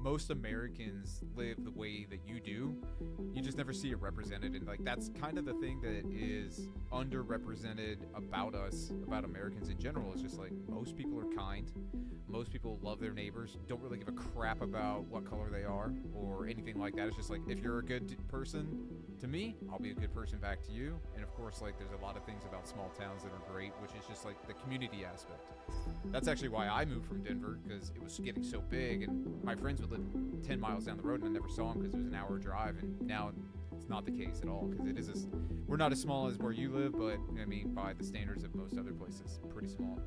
most Americans live the way that you do. You just never see it represented, and like that's kind of the thing that is underrepresented about us, about Americans in general. Is just like most people are kind, most people love their neighbors, don't really give a crap about what color they are or anything like that. It's just like, if you're a good person to me, I'll be a good person back to you. And of course, like, there's a lot of things about small towns that are great, which is just like the community aspect. That's actually why I moved from Denver, because it was getting so big, and my friends would live 10 miles down the road, and I never saw them because it was an hour drive. And now it's not the case at all, because it is we're not as small as where you live, but I mean, by the standards of most other places, pretty small.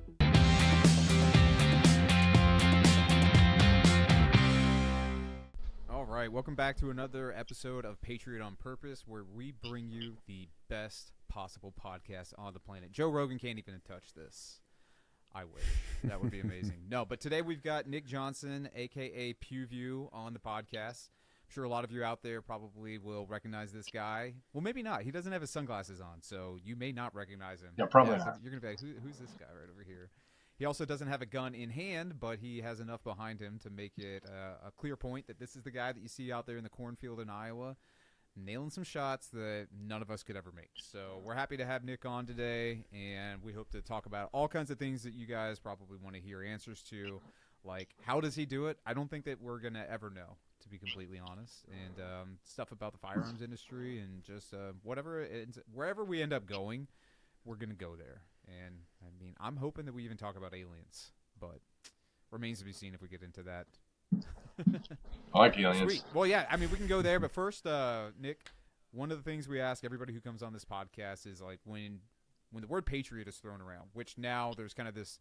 All right, welcome back to another episode of Patriot on Purpose, where we bring you the best possible podcast on the planet. Joe Rogan can't even touch this. I wish. That would be amazing. No, but today we've got Nick Johnson, a.k.a. Pewview, on the podcast. I'm sure a lot of you out there probably will recognize this guy. Well, maybe not. He doesn't have his sunglasses on, so you may not recognize him. Yeah, probably not. You're going to be like, who's this guy right over here? He also doesn't have a gun in hand, but he has enough behind him to make it a clear point that this is the guy that you see out there in the cornfield in Iowa, nailing some shots that none of us could ever make. So we're happy to have Nick on today, and we hope to talk about all kinds of things that you guys probably want to hear answers to, like how does he do it? I don't think that we're going to ever know, to be completely honest, and stuff about the firearms industry and just wherever we end up going, we're going to go there. And I mean, I'm hoping that we even talk about aliens, but remains to be seen if we get into that. I like aliens. Sweet. Well, yeah, I mean, we can go there, but first, Nick, one of the things we ask everybody who comes on this podcast is like when the word patriot is thrown around, which now there's kind of this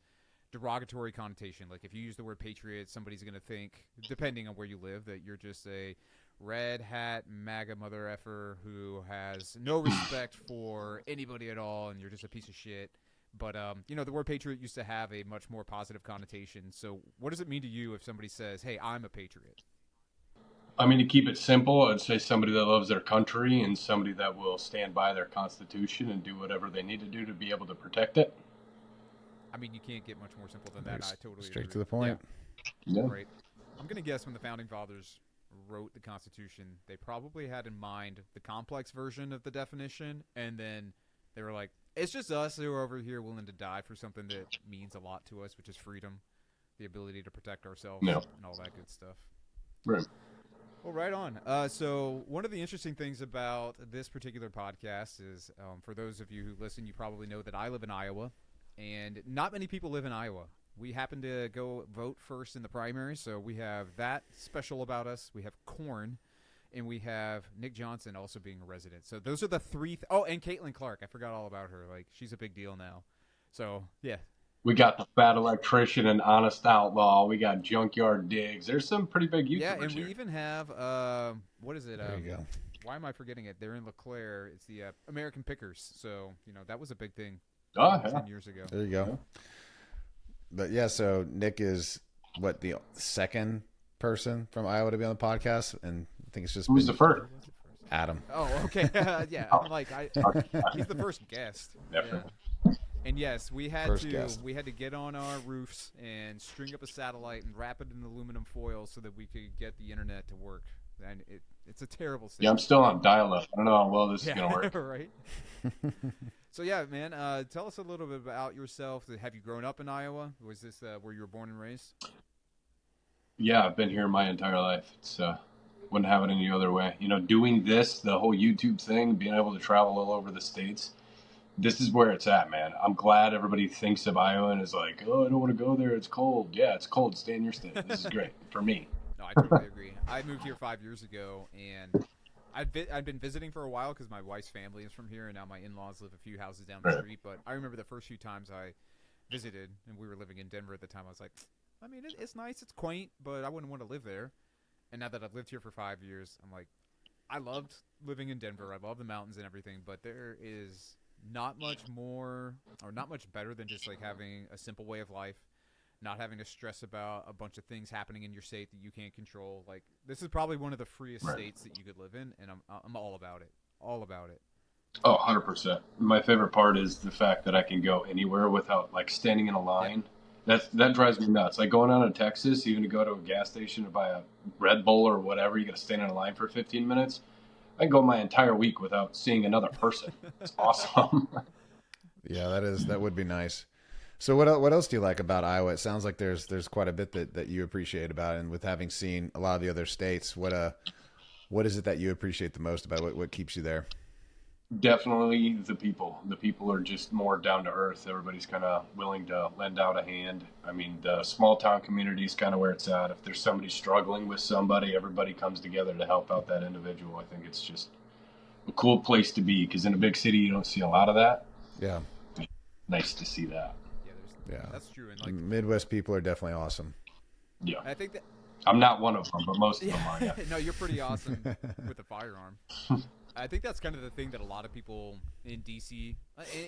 derogatory connotation. Like if you use the word patriot, somebody's going to think, depending on where you live, that you're just a red hat MAGA mother effer who has no respect for anybody at all, and you're just a piece of shit. But, the word patriot used to have a much more positive connotation. So what does it mean to you if somebody says, hey, I'm a patriot? I mean, to keep it simple, I'd say somebody that loves their country and somebody that will stand by their Constitution and do whatever they need to do to be able to protect it. I mean, you can't get much more simple than that. I totally Straight agree. to the point. Yeah. Right. I'm going to guess when the Founding Fathers wrote the Constitution, they probably had in mind the complex version of the definition, and then they were like, it's just us who are over here willing to die for something that means a lot to us, which is freedom, the ability to protect ourselves, and all that good stuff. Right. Well, right on. So one of the interesting things about this particular podcast is, for those of you who listen, you probably know that I live in Iowa, and not many people live in Iowa. We happen to go vote first in the primary, so we have that special about us. We have corn. And we have Nick Johnson also being a resident. So those are the three. And Caitlin Clark. I forgot all about her. Like, she's a big deal now. So, yeah. We got the fat electrician and honest outlaw. We got junkyard digs. There's some pretty big YouTubers Yeah, and here. we even have, what is it? There you go. Why am I forgetting it? They're in LeClaire. It's the American Pickers. So, that was a big thing 10 years ago. There you go. Yeah. But, yeah, so Nick is, the second person from Iowa to be on the podcast, and I think it's just who's the first? Adam. Oh, okay. Yeah, I'm like, he's the first guest. Definitely. Yeah. And yes, we had Guest. to get on our roofs and string up a satellite and wrap it in aluminum foil so that we could get the internet to work. And it's a terrible state. Yeah, I'm still on dial-up. I don't know how well this is going to work. Right. So yeah, man, tell us a little bit about yourself. Have you grown up in Iowa? Was this where you were born and raised? Yeah, I've been here my entire life. It's wouldn't have it any other way. Doing this, the whole YouTube thing, being able to travel all over the states, this is where it's at, man. I'm glad everybody thinks of Iowa and is like, oh, I don't want to go there. It's cold. Yeah, it's cold. Stay in your state. This is great for me. No, I totally agree. I moved here 5 years ago, and I'd been visiting for a while because my wife's family is from here, and now my in-laws live a few houses down the street. But I remember the first few times I visited, and we were living in Denver at the time, I was like, I mean, it's nice, it's quaint, but I wouldn't want to live there. And now that I've lived here for 5 years, I'm like, I loved living in Denver. I love the mountains and everything, but there is not much more or not much better than just like having a simple way of life, not having to stress about a bunch of things happening in your state that you can't control. Like, this is probably one of the freest states that you could live in, and I'm all about it. All about it. Oh, 100%. My favorite part is the fact that I can go anywhere without like standing in a line That drives me nuts. Like going out to Texas, even to go to a gas station to buy a Red Bull or whatever, you got to stand in a line for 15 minutes. I can go my entire week without seeing another person. It's awesome. Yeah, that would be nice. So what else do you like about Iowa? It sounds like there's quite a bit that you appreciate about it. And with having seen a lot of the other states, what is it that you appreciate the most about it? What keeps you there? Definitely the people. The people are just more down to earth. Everybody's kind of willing to lend out a hand. I mean, the small town community is kind of where it's at. If there's somebody struggling with somebody, everybody comes together to help out that individual. I think it's just a cool place to be, because in a big city, you don't see a lot of that. Yeah. Nice to see that. Yeah, that's true. And like Midwest people are definitely awesome. Yeah. I think that I'm not one of them, but most of them are. Yeah. No, you're pretty awesome with a firearm. I think that's kind of the thing that a lot of people in DC,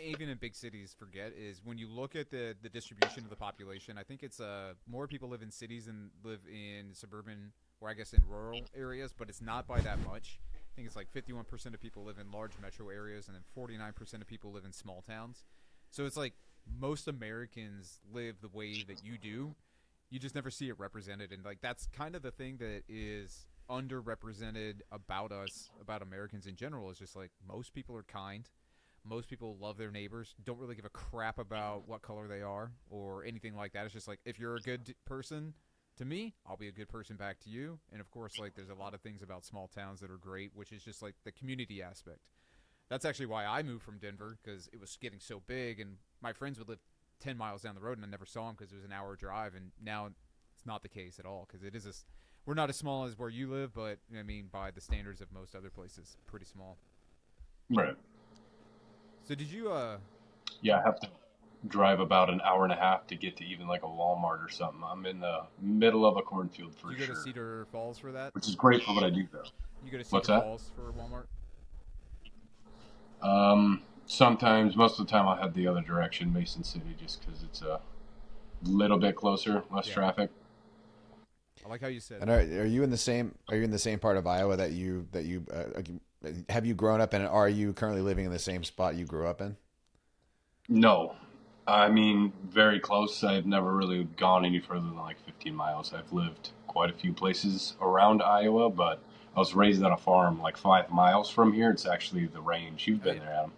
even in big cities, forget is when you look at the distribution of the population. I think it's more people live in cities than live in suburban, or I guess in rural areas, but it's not by that much. I think it's like 51% of people live in large metro areas, and then 49% of people live in small towns. So it's like most Americans live the way that you do. You just never see it represented, and like that's kind of the thing that is underrepresented about us, about Americans in general, is just like most people are kind. Most people love their neighbors, don't really give a crap about what color they are or anything like that. It's just like, if you're a good person to me, I'll be a good person back to you. And of course, like there's a lot of things about small towns that are great, which is just like the community aspect. That's actually why I moved from Denver, because it was getting so big, and my friends would live 10 miles down the road, and I never saw them because it was an hour drive. And now it's not the case at all, because it is we're not as small as where you live, but I mean, by the standards of most other places, pretty small. Right. So did you Yeah, I have to drive about an hour and a half to get to even like a Walmart or something. I'm in the middle of a cornfield for sure. You go to Cedar Falls for that? Which is great for what I do though. You go to Cedar Falls for Walmart? Sometimes, most of the time I'll head the other direction, Mason City, just because it's a little bit closer, less traffic. I like how you said. And are you in the same part of Iowa that you have you grown up in? And are you currently living in the same spot you grew up in? No, I mean very close. I've never really gone any further than like 15 miles. I've lived quite a few places around Iowa, but I was raised on a farm like 5 miles from here. It's actually the range. You've been there, Adam.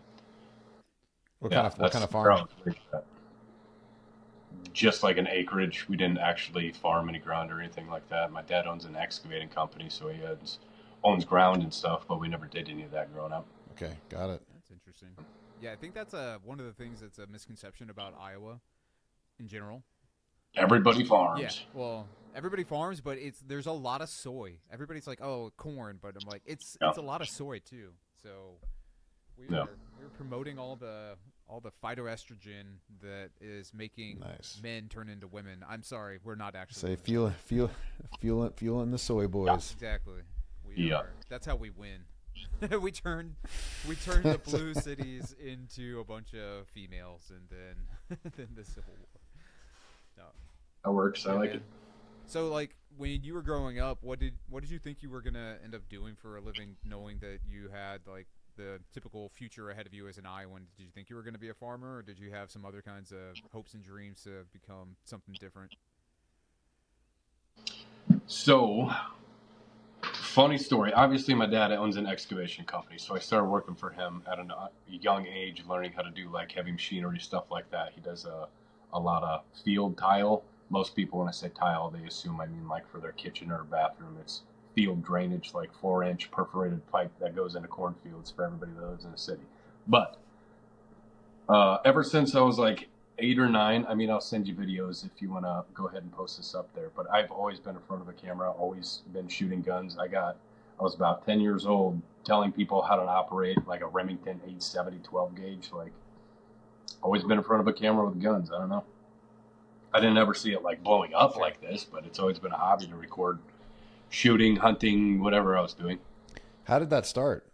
What kind of farm? Just like an acreage. We didn't actually farm any ground or anything like that. My dad owns an excavating company, so he owns ground and stuff, but we never did any of that growing up. Okay, got it. That's interesting. Yeah, I think that's one of the things that's a misconception about Iowa in general. Everybody farms. Yeah, well, everybody farms, but there's a lot of soy. Everybody's like, oh, corn, but I'm like, it's a lot of soy too. So we're promoting all the phytoestrogen that is making men turn into women. I'm sorry, we're not actually. Say fueling the soy boys. Yeah, exactly. We are. That's how we win. we turn the blue cities into a bunch of females, and then the Civil War. No. That works. I like it. So, like, when you were growing up, what did you think you were gonna end up doing for a living, knowing that you had like the typical future ahead of you as an Iowan? Did you think you were going to be a farmer, or did you have some other kinds of hopes and dreams to become something different? So, funny story. Obviously, my dad owns an excavation company, so I started working for him at a young age, learning how to do like heavy machinery, stuff like that. He does a lot of field tile. Most people, when I say tile, they assume I mean like for their kitchen or bathroom. It's field drainage, like 4-inch perforated pipe that goes into cornfields for everybody that lives in the city. But ever since I was like 8 or 9, I mean, I'll send you videos if you want to go ahead and post this up there. But I've always been in front of a camera, always been shooting guns. I was about 10 years old telling people how to operate like a Remington 870 12 gauge. Like, always been in front of a camera with guns. I don't know. I didn't ever see it like blowing up like this, but it's always been a hobby to record shooting, hunting, whatever I was doing. How did that start?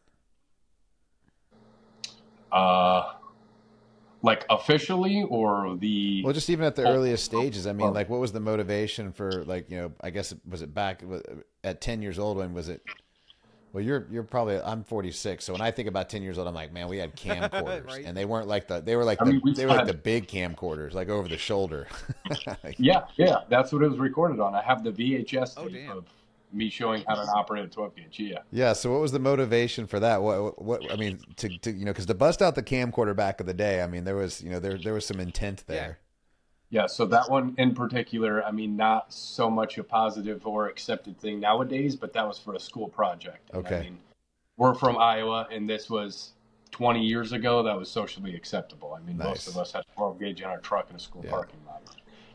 Like officially, or well, just even at the earliest stages. I mean, like, what was the motivation for, like, you know, I guess was it back at 10 years old? When was it Well, you're probably I'm 46, so when I think about 10 years old, I'm like, man, we had camcorders, Right? and they weren't like they were like I mean, we they were like spent the big camcorders, like over the shoulder. Like, Yeah, yeah, that's what it was recorded on. I have the VHS Oh, tape damn. of me showing how to operate a 12 gauge. Yeah. yeah. So what was the motivation for that? What I mean to because to bust out the camcorder back of the day, I mean there was there was some intent there. Yeah, so that one in particular, I mean, not so much a positive or accepted thing nowadays, but that was for a school project. And Okay. I mean, we're from Iowa, and this was 20 years ago. That was socially acceptable. I mean, Nice. most of us had 12 gauge in our truck in a school Yeah. parking lot.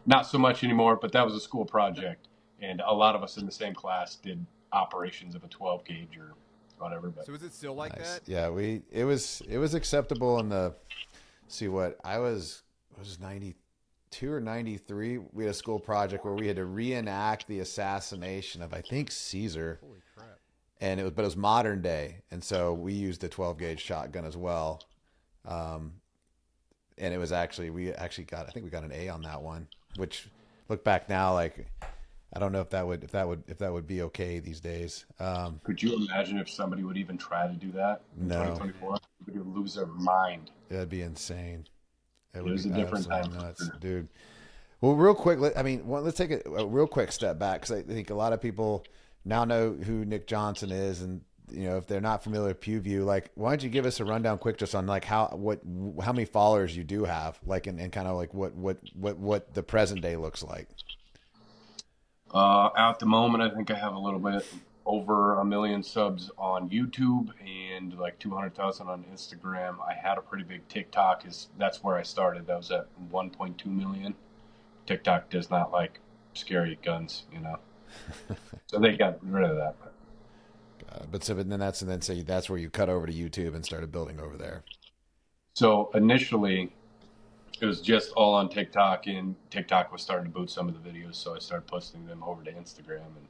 Not so much anymore, but that was a school project, and a lot of us in the same class did operations of a 12 gauge or whatever. But So is it still like Nice. that? Yeah, it was acceptable in the see what I was 92 or 93. We had a school project where we had to reenact the assassination of I think Caesar, Holy crap. and it was modern day, and so we used a 12 gauge shotgun as well. And it was we actually got I think we got an A on that one, which look back now like I don't know if that would be okay these days. could you imagine if somebody would even try to do that in No. 2024? They would lose their mind. That'd be insane. It was would a be different absolutely time. nuts, dude. Well, real quick, let's take a real quick step back because I think a lot of people now know who Nick Johnson is, and if they're not familiar with PewView, like, why don't you give us a rundown quick just on like how many followers you do have, like, and kind of like what the present day looks like. At the moment, I think I have a little bit over 1 million subs on YouTube and like 200,000 on Instagram. I had a pretty big TikTok. That's where I started. That was at 1.2 million. TikTok does not like scary guns, so they got rid of that. But then that's where you cut over to YouTube and started building over there. So initially, it was just all on TikTok, and TikTok was starting to boot some of the videos, so I started posting them over to Instagram, and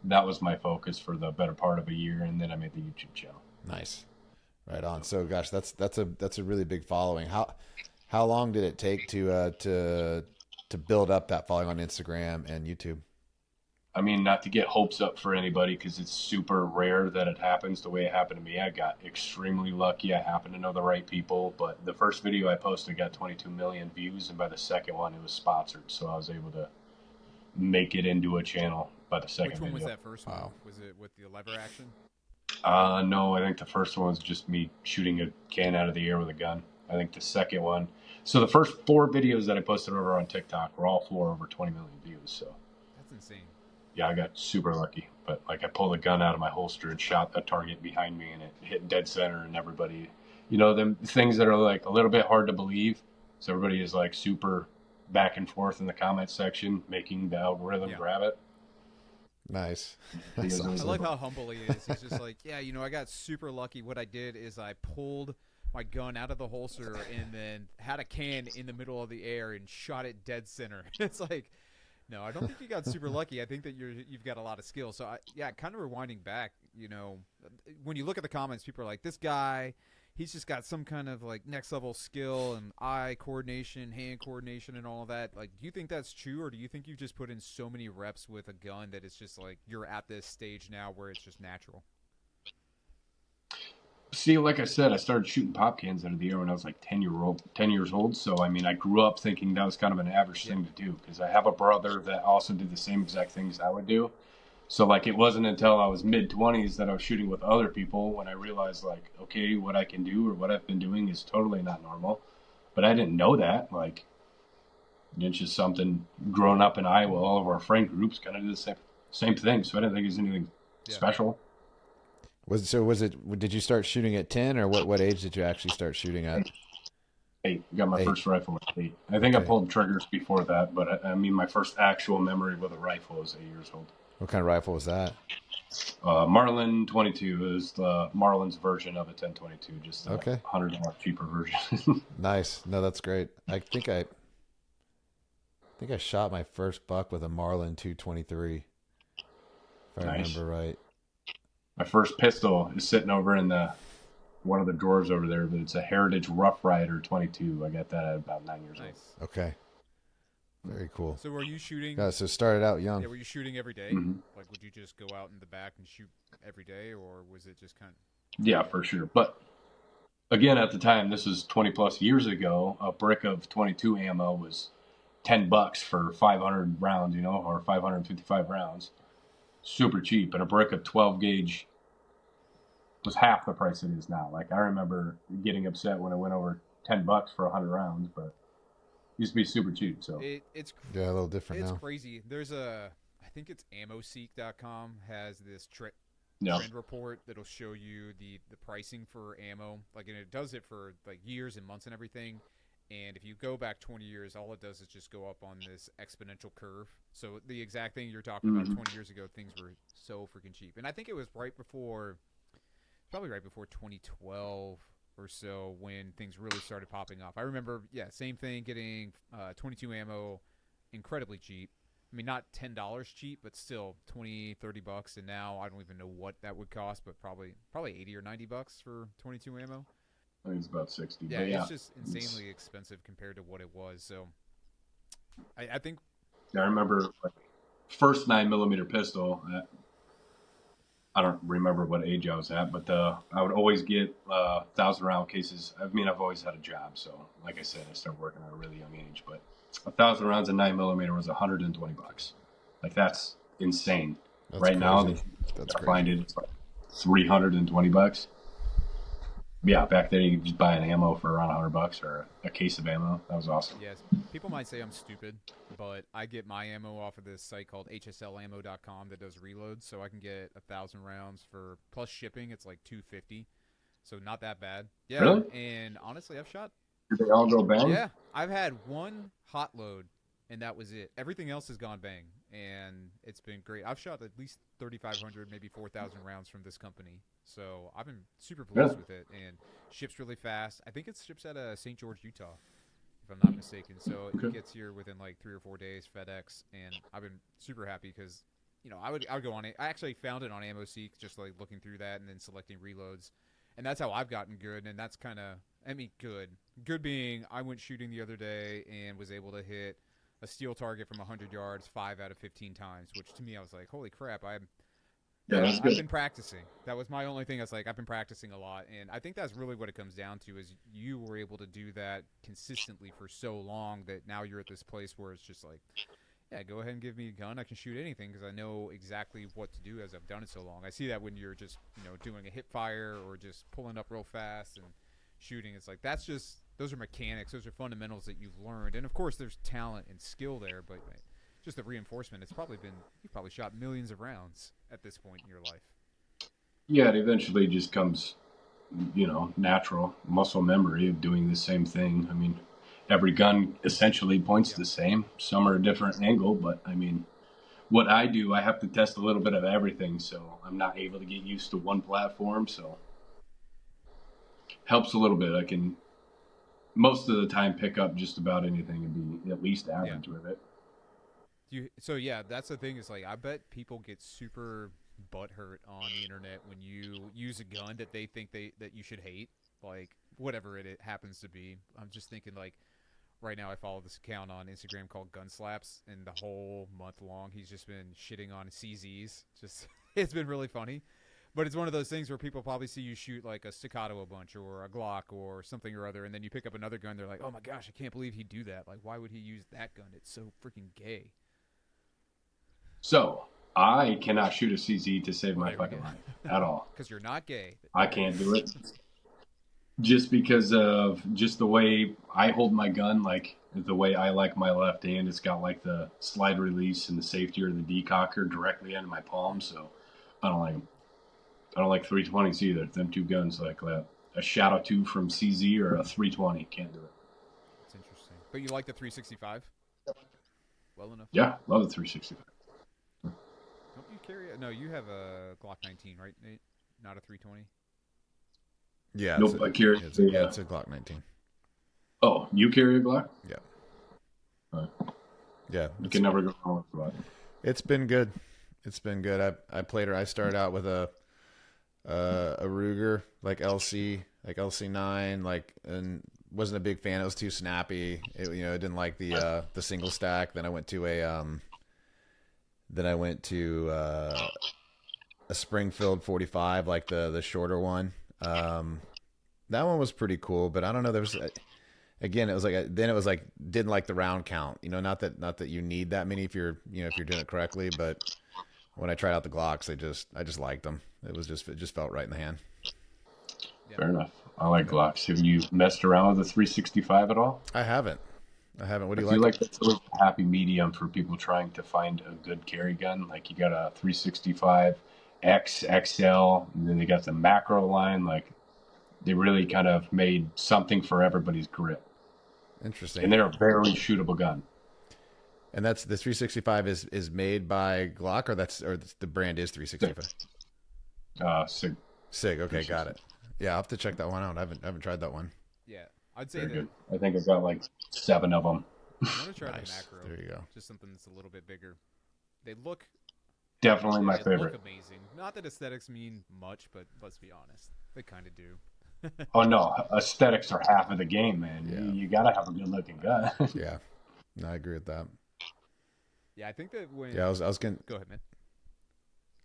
that was my focus for the better part of a year, and then I made the YouTube channel. Nice, right on. So, gosh, that's a really big following. How long did it take to build up that following on Instagram and YouTube? I mean, not to get hopes up for anybody because it's super rare that it happens the way it happened to me. I got extremely lucky. I happened to know the right people. But the first video I posted got 22 million views, and by the second one, it was sponsored. So I was able to make it into a channel by the second video. Which one was that first one? Wow. Was it with the lever action? No, I think the first one was just me shooting a can out of the air with a gun. I think the second one. So the first 4 videos that I posted over on TikTok were all 4 over 20 million views. So That's insane. yeah, I got super lucky. But like I pulled a gun out of my holster and shot a target behind me, and it hit dead center, and everybody, them things that are like a little bit hard to believe. So everybody is like super back and forth in the comments section, making the algorithm grab it. Nice. Because it I was like how humble he is. He's just like, yeah, I got super lucky. What I did is I pulled my gun out of the holster and then had a can in the middle of the air and shot it dead center. It's like, no, I don't think you got super lucky. I think that you've got a lot of skill. So kind of rewinding back, when you look at the comments, people are like, this guy, he's just got some kind of like next level skill and eye coordination, hand coordination, and all of that. Like, do you think that's true, or do you think you've just put in so many reps with a gun that it's just like you're at this stage now where it's just natural? See, like I said, I started shooting pop cans out of the air when I was like 10 years old. So, I mean, I grew up thinking that was kind of an average thing to do because I have a brother that also did the same exact things I would do. So, like, it wasn't until I was mid-20s that I was shooting with other people when I realized, like, okay, what I can do or what I've been doing is totally not normal. But I didn't know that. Like, it's just something growing up in Iowa, all of our friend groups kind of did the same thing. So I didn't think it was anything special. Did you start shooting at 10, or what age did you actually start shooting at? 8. Got my first rifle at 8. I think I pulled triggers before that, but I mean, my first actual memory with a rifle was 8 years old. What kind of rifle was that? Marlin 22 is the Marlin's version of a 1022, just a $100 cheaper version. Nice. No, that's great. I think I shot my first buck with a Marlin 223, if I remember right. My first pistol is sitting over in one of the drawers over there, but it's a Heritage Rough Rider 22. I got that at about 9 years old. Okay. Very cool. So were you shooting? So started out young. Yeah, were you shooting every day? Mhm. Like, would you just go out in the back and shoot every day, or was it just kind Yeah, for sure. But again, at the time, this was 20 plus years ago, a brick of 22 ammo was $10 for 500 rounds, or 555 rounds. Super cheap. And a brick of 12 gauge was half the price it is now. Like, I remember getting upset when it went over $10 for 100 rounds, but it used to be super cheap. So it's Yeah, a little different it's now. crazy. There's I think it's AmmoSeek.com has this yeah, trend report that'll show you the pricing for ammo. Like, and it does it for like years and months and everything. And if you go back 20 years, all it does is just go up on this exponential curve. So the exact thing you're talking about 20 years ago, things were so freaking cheap. And I think it was probably right before 2012 or so when things really started popping off. I remember, yeah, same thing, getting 22 ammo incredibly cheap. I mean, not $10 cheap, but still $20-$30. And now I don't even know what that would cost, but probably $80 or $90 for 22 ammo. I think it's about 60. Yeah, but yeah, it's just insanely expensive compared to what it was. So I think I remember like, first 9mm pistol. I don't remember what age I was at, but I would always get 1,000 round cases. I mean, I've always had a job, so like I said, I started working at a really young age. But 1,000 rounds of 9mm was $120. Like, that's insane. That's right crazy. now, That's I crazy. find it's like $320. Yeah, back then you could just buy an ammo for around $100 or a case of ammo. That was awesome. yes, people might say I'm stupid, but I get my ammo off of this site called hslammo.com that does reloads, so I can get 1,000 rounds for plus shipping. It's like $250, so not that bad. Yeah, Really? and honestly, I've shot. Did they all go bang? Yeah, I've had one hot load, and that was it. Everything else has gone bang, and it's been great. I've shot at least 3,500, maybe 4,000 rounds from this company, so I've been super pleased with it. And ships really fast. I think it ships out of St. George, Utah, if I'm not mistaken. So it gets here within like 3 or 4 days, FedEx, and I've been super happy because I would go on it. I actually found it on AmmoSeek, just like looking through that and then selecting reloads, and that's how I've gotten good. And that's kind of, I mean, good being I went shooting the other day and was able to hit a steel target from 100 yards 5 out of 15 times, which to me I was like, holy crap, I've been practicing. That was my only thing. I was like, I've been practicing a lot, and I think that's really what it comes down to is you were able to do that consistently for so long that now you're at this place where it's just like, yeah, go ahead and give me a gun. I can shoot anything because I know exactly what to do as I've done it so long. I see that when you're just doing a hip fire or just pulling up real fast and shooting. It's like those are mechanics, those are fundamentals that you've learned, and of course there's talent and skill there, but just the reinforcement. You've probably shot millions of rounds at this point in your life. Yeah, it eventually just comes, natural muscle memory of doing the same thing. I mean, every gun essentially points the same. Some are a different angle, but I mean, what I do, I have to test a little bit of everything, so I'm not able to get used to one platform, so helps a little bit. I can most of the time pick up just about anything and be at least average with it. So yeah, that's the thing is like I bet people get super butthurt on the internet when you use a gun that they think that you should hate, like whatever it happens to be. I'm just thinking like right now I follow this account on Instagram called Gun Slaps, and the whole month long he's just been shitting on CZs. Just it's been really funny. But it's one of those things where people probably see you shoot like a staccato a bunch or a Glock or something or other, and then you pick up another gun. They're like, oh my gosh, I can't believe he'd do that. Like, why would he use that gun? It's so freaking gay. So I cannot shoot a CZ to save my fucking life at all. Because you're not gay. I can't do it. Just because of just the way I hold my gun, like the way I like my left hand, it's got like the slide release and the safety or the decocker directly into my palm, so I don't like them. I don't like 320s either. Them two guns, like a Shadow 2 from CZ or a 320, can't do it. That's interesting. But you like the 365? Well enough? Yeah, love the 365. Don't you carry it? No, you have a Glock 19, right, Nate? Not a 320? Yeah. Nope, I carry it's a Glock 19. Oh, you carry a Glock? Yeah. Yeah. You can never go wrong with a Glock. It's been good. I played her. I started out with a Ruger, like LC9, like, and wasn't a big fan. It was too snappy. It didn't like the single stack. Then I went to a Springfield 45, like the shorter one. That one was pretty cool, but I don't know. There was again, it was like didn't like the round count. Not that you need that many if you're doing it correctly. But when I tried out the Glocks, I just liked them. It just felt right in the hand. Fair enough. I like Glocks. Have you messed around with the 365 at all? I haven't. What do you I feel like? like that's a happy medium for people trying to find a good carry gun. Like you got a 365 X, XL, and then they got the macro line. Like they really kind of made something for everybody's grip. Interesting. And they're a very shootable gun. And that's the 365 is made by Glock, or the brand is 365. Sig. Sig. Okay, got it. Yeah, I'll have to check that one out. I haven't tried that one. Yeah, I'd say Very that. good. I think I've got like 7 of them. I want to try Nice. the macro. There you go. Just something that's a little bit bigger. They look Definitely my they favorite. Look amazing. Not that aesthetics mean much, but let's be honest, they kind of do. Oh no, aesthetics are half of the game, man. Yeah. You got to have a good looking gun. Yeah, no, I agree with that. Yeah, I think that when. Yeah, I was gonna. Go ahead, man.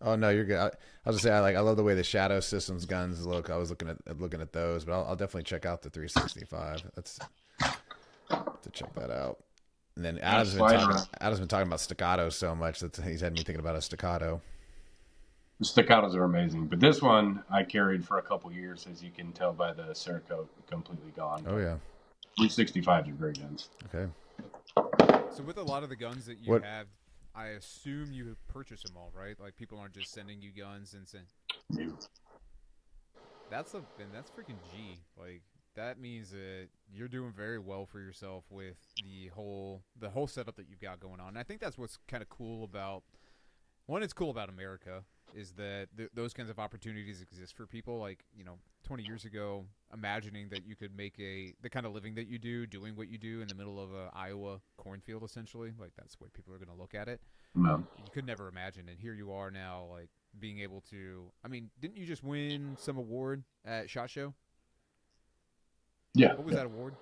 Oh no, you're good. I was gonna say I love the way the Shadow Systems guns look. I was looking at those, but I'll definitely check out the 365. That's to check that out. And then Adam's been talking about staccato so much that he's had me thinking about a staccato. The staccatos are amazing, but this one I carried for a couple years, as you can tell by the Cerakote completely gone. Oh yeah, 365s are great guns. okay. So with a lot of the guns that you have, I assume you purchase them all, right? Like people aren't just sending you guns and saying. Yeah. That's freaking G. Like that means that you're doing very well for yourself with the whole setup that you've got going on. And I think that's what's kind of cool about. One, it's cool about America is that those kinds of opportunities exist for people. Like 20 years ago, imagining that you could make the kind of living that you do, doing what you do in the middle of a Iowa cornfield, essentially, like that's the way people are going to look at it. No. You could never imagine, and here you are now, like being able to. I mean, didn't you just win some award at SHOT Show? Yeah. What was that award?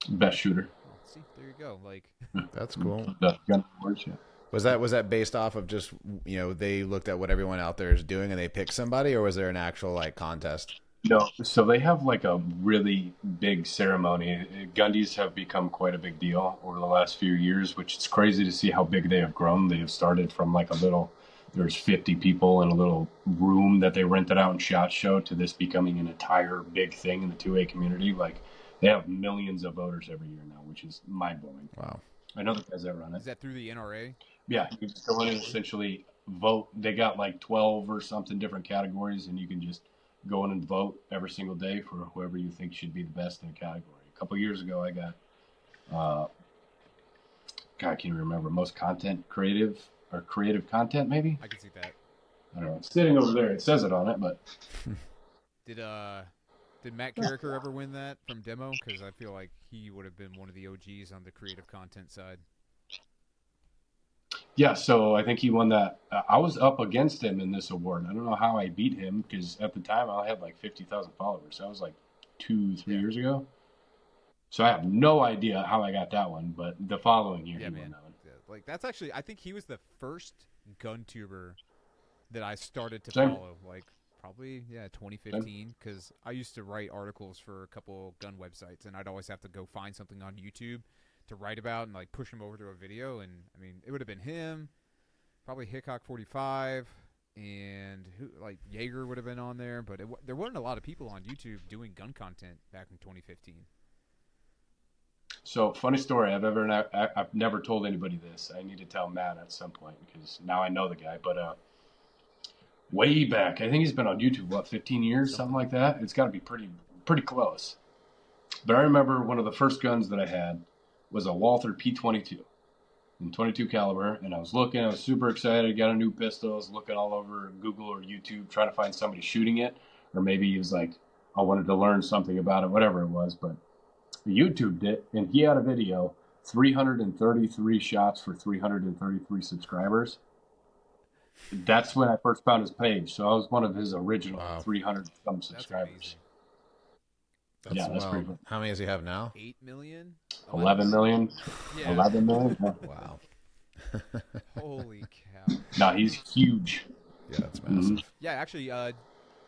Best shooter. Oh, see, there you go. Like That's cool. The gun awards, yeah. Was that based off of just they looked at what everyone out there is doing and they picked somebody, or was there an actual like contest? No, so they have like a really big ceremony. Gundies have become quite a big deal over the last few years, which it's crazy to see how big they have grown. They have started from like there's 50 people in a little room that they rented out in SHOT Show to this becoming an entire big thing in the 2A community. Like they have millions of voters every year now, which is mind blowing. Wow. I know the guys that run it. is that through the NRA? Yeah, you can just go in and essentially vote. They got like 12 or something different categories, and you can just go in and vote every single day for whoever you think should be the best in a category. A couple years ago, I got, God, I can't remember, most creative content, maybe? I can see that. I don't know. It's sitting over there. It says it on it, but. Did Matt Carricker ever win that from Demo? Because I feel like he would have been one of the OGs on the creative content side. Yeah, so I think he won that. I was up against him in this award. I don't know how I beat him because at the time I had like 50,000 followers. That was like 2-3 years ago. So I have no idea how I got that one, but the following year he won that one. Yeah, like that's actually, I think he was the first gun tuber that I started to Same. follow. Like probably 2015, because I used to write articles for a couple gun websites, and I'd always have to go find something on YouTube to write about and like push him over to a video. And I mean, it would have been him, probably Hickok 45, and Jaeger would have been on there, but there wasn't a lot of people on YouTube doing gun content back in 2015. So funny story. I've never told anybody this. I need to tell Matt at some point because now I know the guy. But way back, I think he's been on YouTube 15 years, something like that. It's got to be pretty close. But I remember one of the first guns that I had was a Walther P22 in 22 caliber, and I was super excited, got a new pistol, I was looking all over Google or YouTube trying to find somebody shooting it, or maybe he was like, I wanted to learn something about it, whatever it was, but YouTubed it, and he had a video, 333 shots for 333 subscribers. That's when I first found his page, so I was one of his original 300 some subscribers. That's Yeah, that's pretty wild. cool. How many does he have now? 8 million. 11 million. Yeah. 11 million. Yeah. Wow. Holy cow. No, he's huge. Yeah, that's massive. Yeah, actually,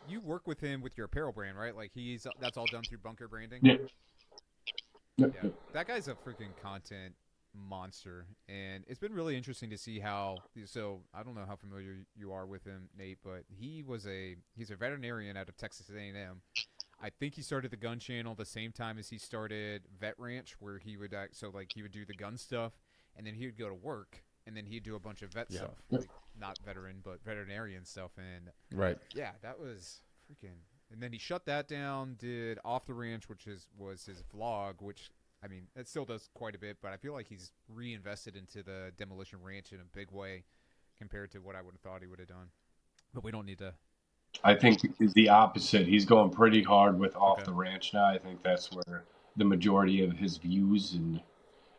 you work with him with your apparel brand, right? Like that's all done through Bunker Branding. Yeah. Yeah, that guy's a freaking content monster, and it's been really interesting to see how. So I don't know how familiar you are with him, Nate, but he's a veterinarian out of Texas A&M. I think he started the gun channel the same time as he started Vet Ranch, where he would he would do the gun stuff, and then he would go to work, and then he'd do a bunch of vet stuff, like not veteran but veterinarian stuff, and Right. yeah, that was freaking. And then he shut that down, did Off the Ranch, which was his vlog, which, I mean, it still does quite a bit, but I feel like he's reinvested into the Demolition Ranch in a big way compared to what I would have thought he would have done. But we don't need to. I think it's the opposite. He's going pretty hard with Off the Ranch now. I think that's where the majority of his views and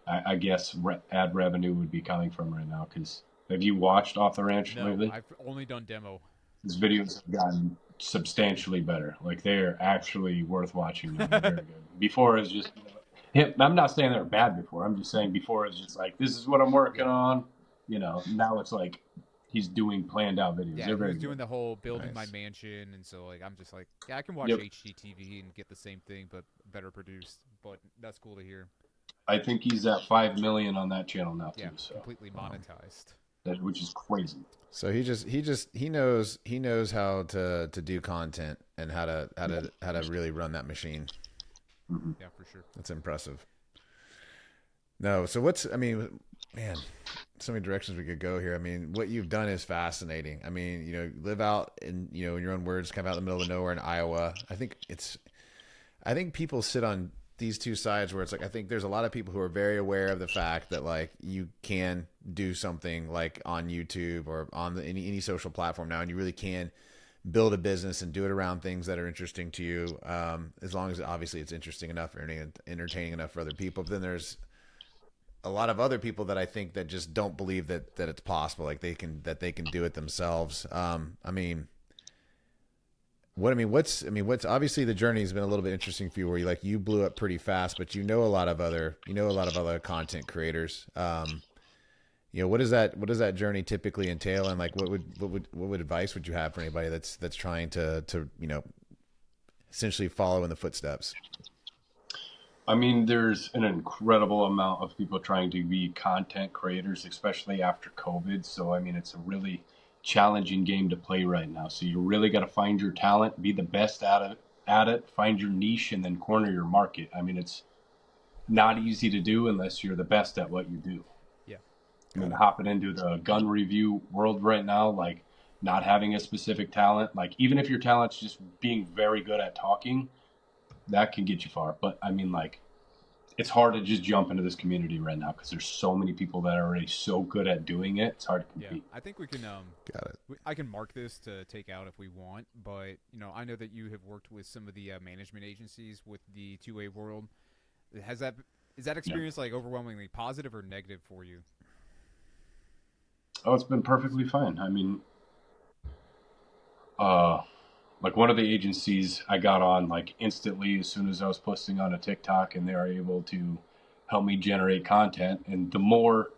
I guess ad revenue would be coming from right now. Because have you watched Off the Ranch lately? I've only done demo. His videos have gotten substantially better. Like, they're actually worth watching now. They're very good. Before it was just, I'm not saying they were bad before. I'm just saying before it was just like, this is what I'm working on. Now it's like he's doing planned out videos. Yeah, They're he very was doing good. the whole building my Nice. mansion, and so like I'm just like, yeah, I can watch Yep. HGTV and get the same thing but better produced. But that's cool to hear. I think he's at 5 million on that channel now too. Yeah, So completely monetized. which is crazy. So he knows how to do content and how to really run that machine. Yeah, for sure. That's impressive. No, so man, so many directions we could go here. I mean, what you've done is fascinating. I mean, live out in your own words, kind of out in the middle of nowhere in Iowa. I think people sit on these two sides where it's like, I think there's a lot of people who are very aware of the fact that like you can do something like on YouTube or on any social platform now, and you really can build a business and do it around things that are interesting to you, as long as obviously it's interesting enough or entertaining enough for other people. But then there's a lot of other people that I think that just don't believe that it's possible, like they can do it themselves. What's obviously the journey has been a little bit interesting for you, where you blew up pretty fast, but a lot of other content creators. What does that journey typically entail, and like what would advice would you have for anybody that's trying to essentially follow in the footsteps? I mean, there's an incredible amount of people trying to be content creators, especially after COVID. So, I mean, it's a really challenging game to play right now. So you really got to find your talent, be the best at it, find your niche, and then corner your market. I mean, it's not easy to do unless you're the best at what you do. Yeah. I mean, hopping into the gun review world right now, like not having a specific talent, like even if your talent's just being very good at talking, that can get you far. But I mean, like, it's hard to just jump into this community right now because there's so many people that are already so good at doing it. It's hard to compete. Yeah, I think we can. Got it. I can mark this to take out if we want, but I know that you have worked with some of the management agencies with the 2A world. Is that experience like overwhelmingly positive or negative for you? Oh, it's been perfectly fine. I mean, like one of the agencies I got on like instantly as soon as I was posting on a TikTok, and they are able to help me generate content. And the more,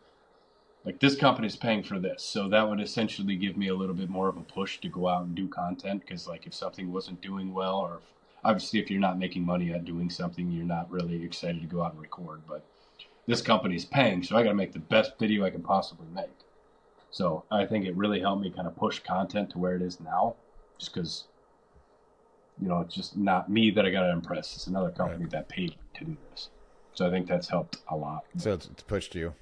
like, this company is paying for this, so that would essentially give me a little bit more of a push to go out and do content. Because like if something wasn't doing well, or obviously if you're not making money at doing something, you're not really excited to go out and record. But this company is paying, so I got to make the best video I can possibly make. So I think it really helped me kind of push content to where it is now, just because, it's just not me that I got to impress. It's another company that paid to do this. So I think that's helped a lot. So it's pushed you.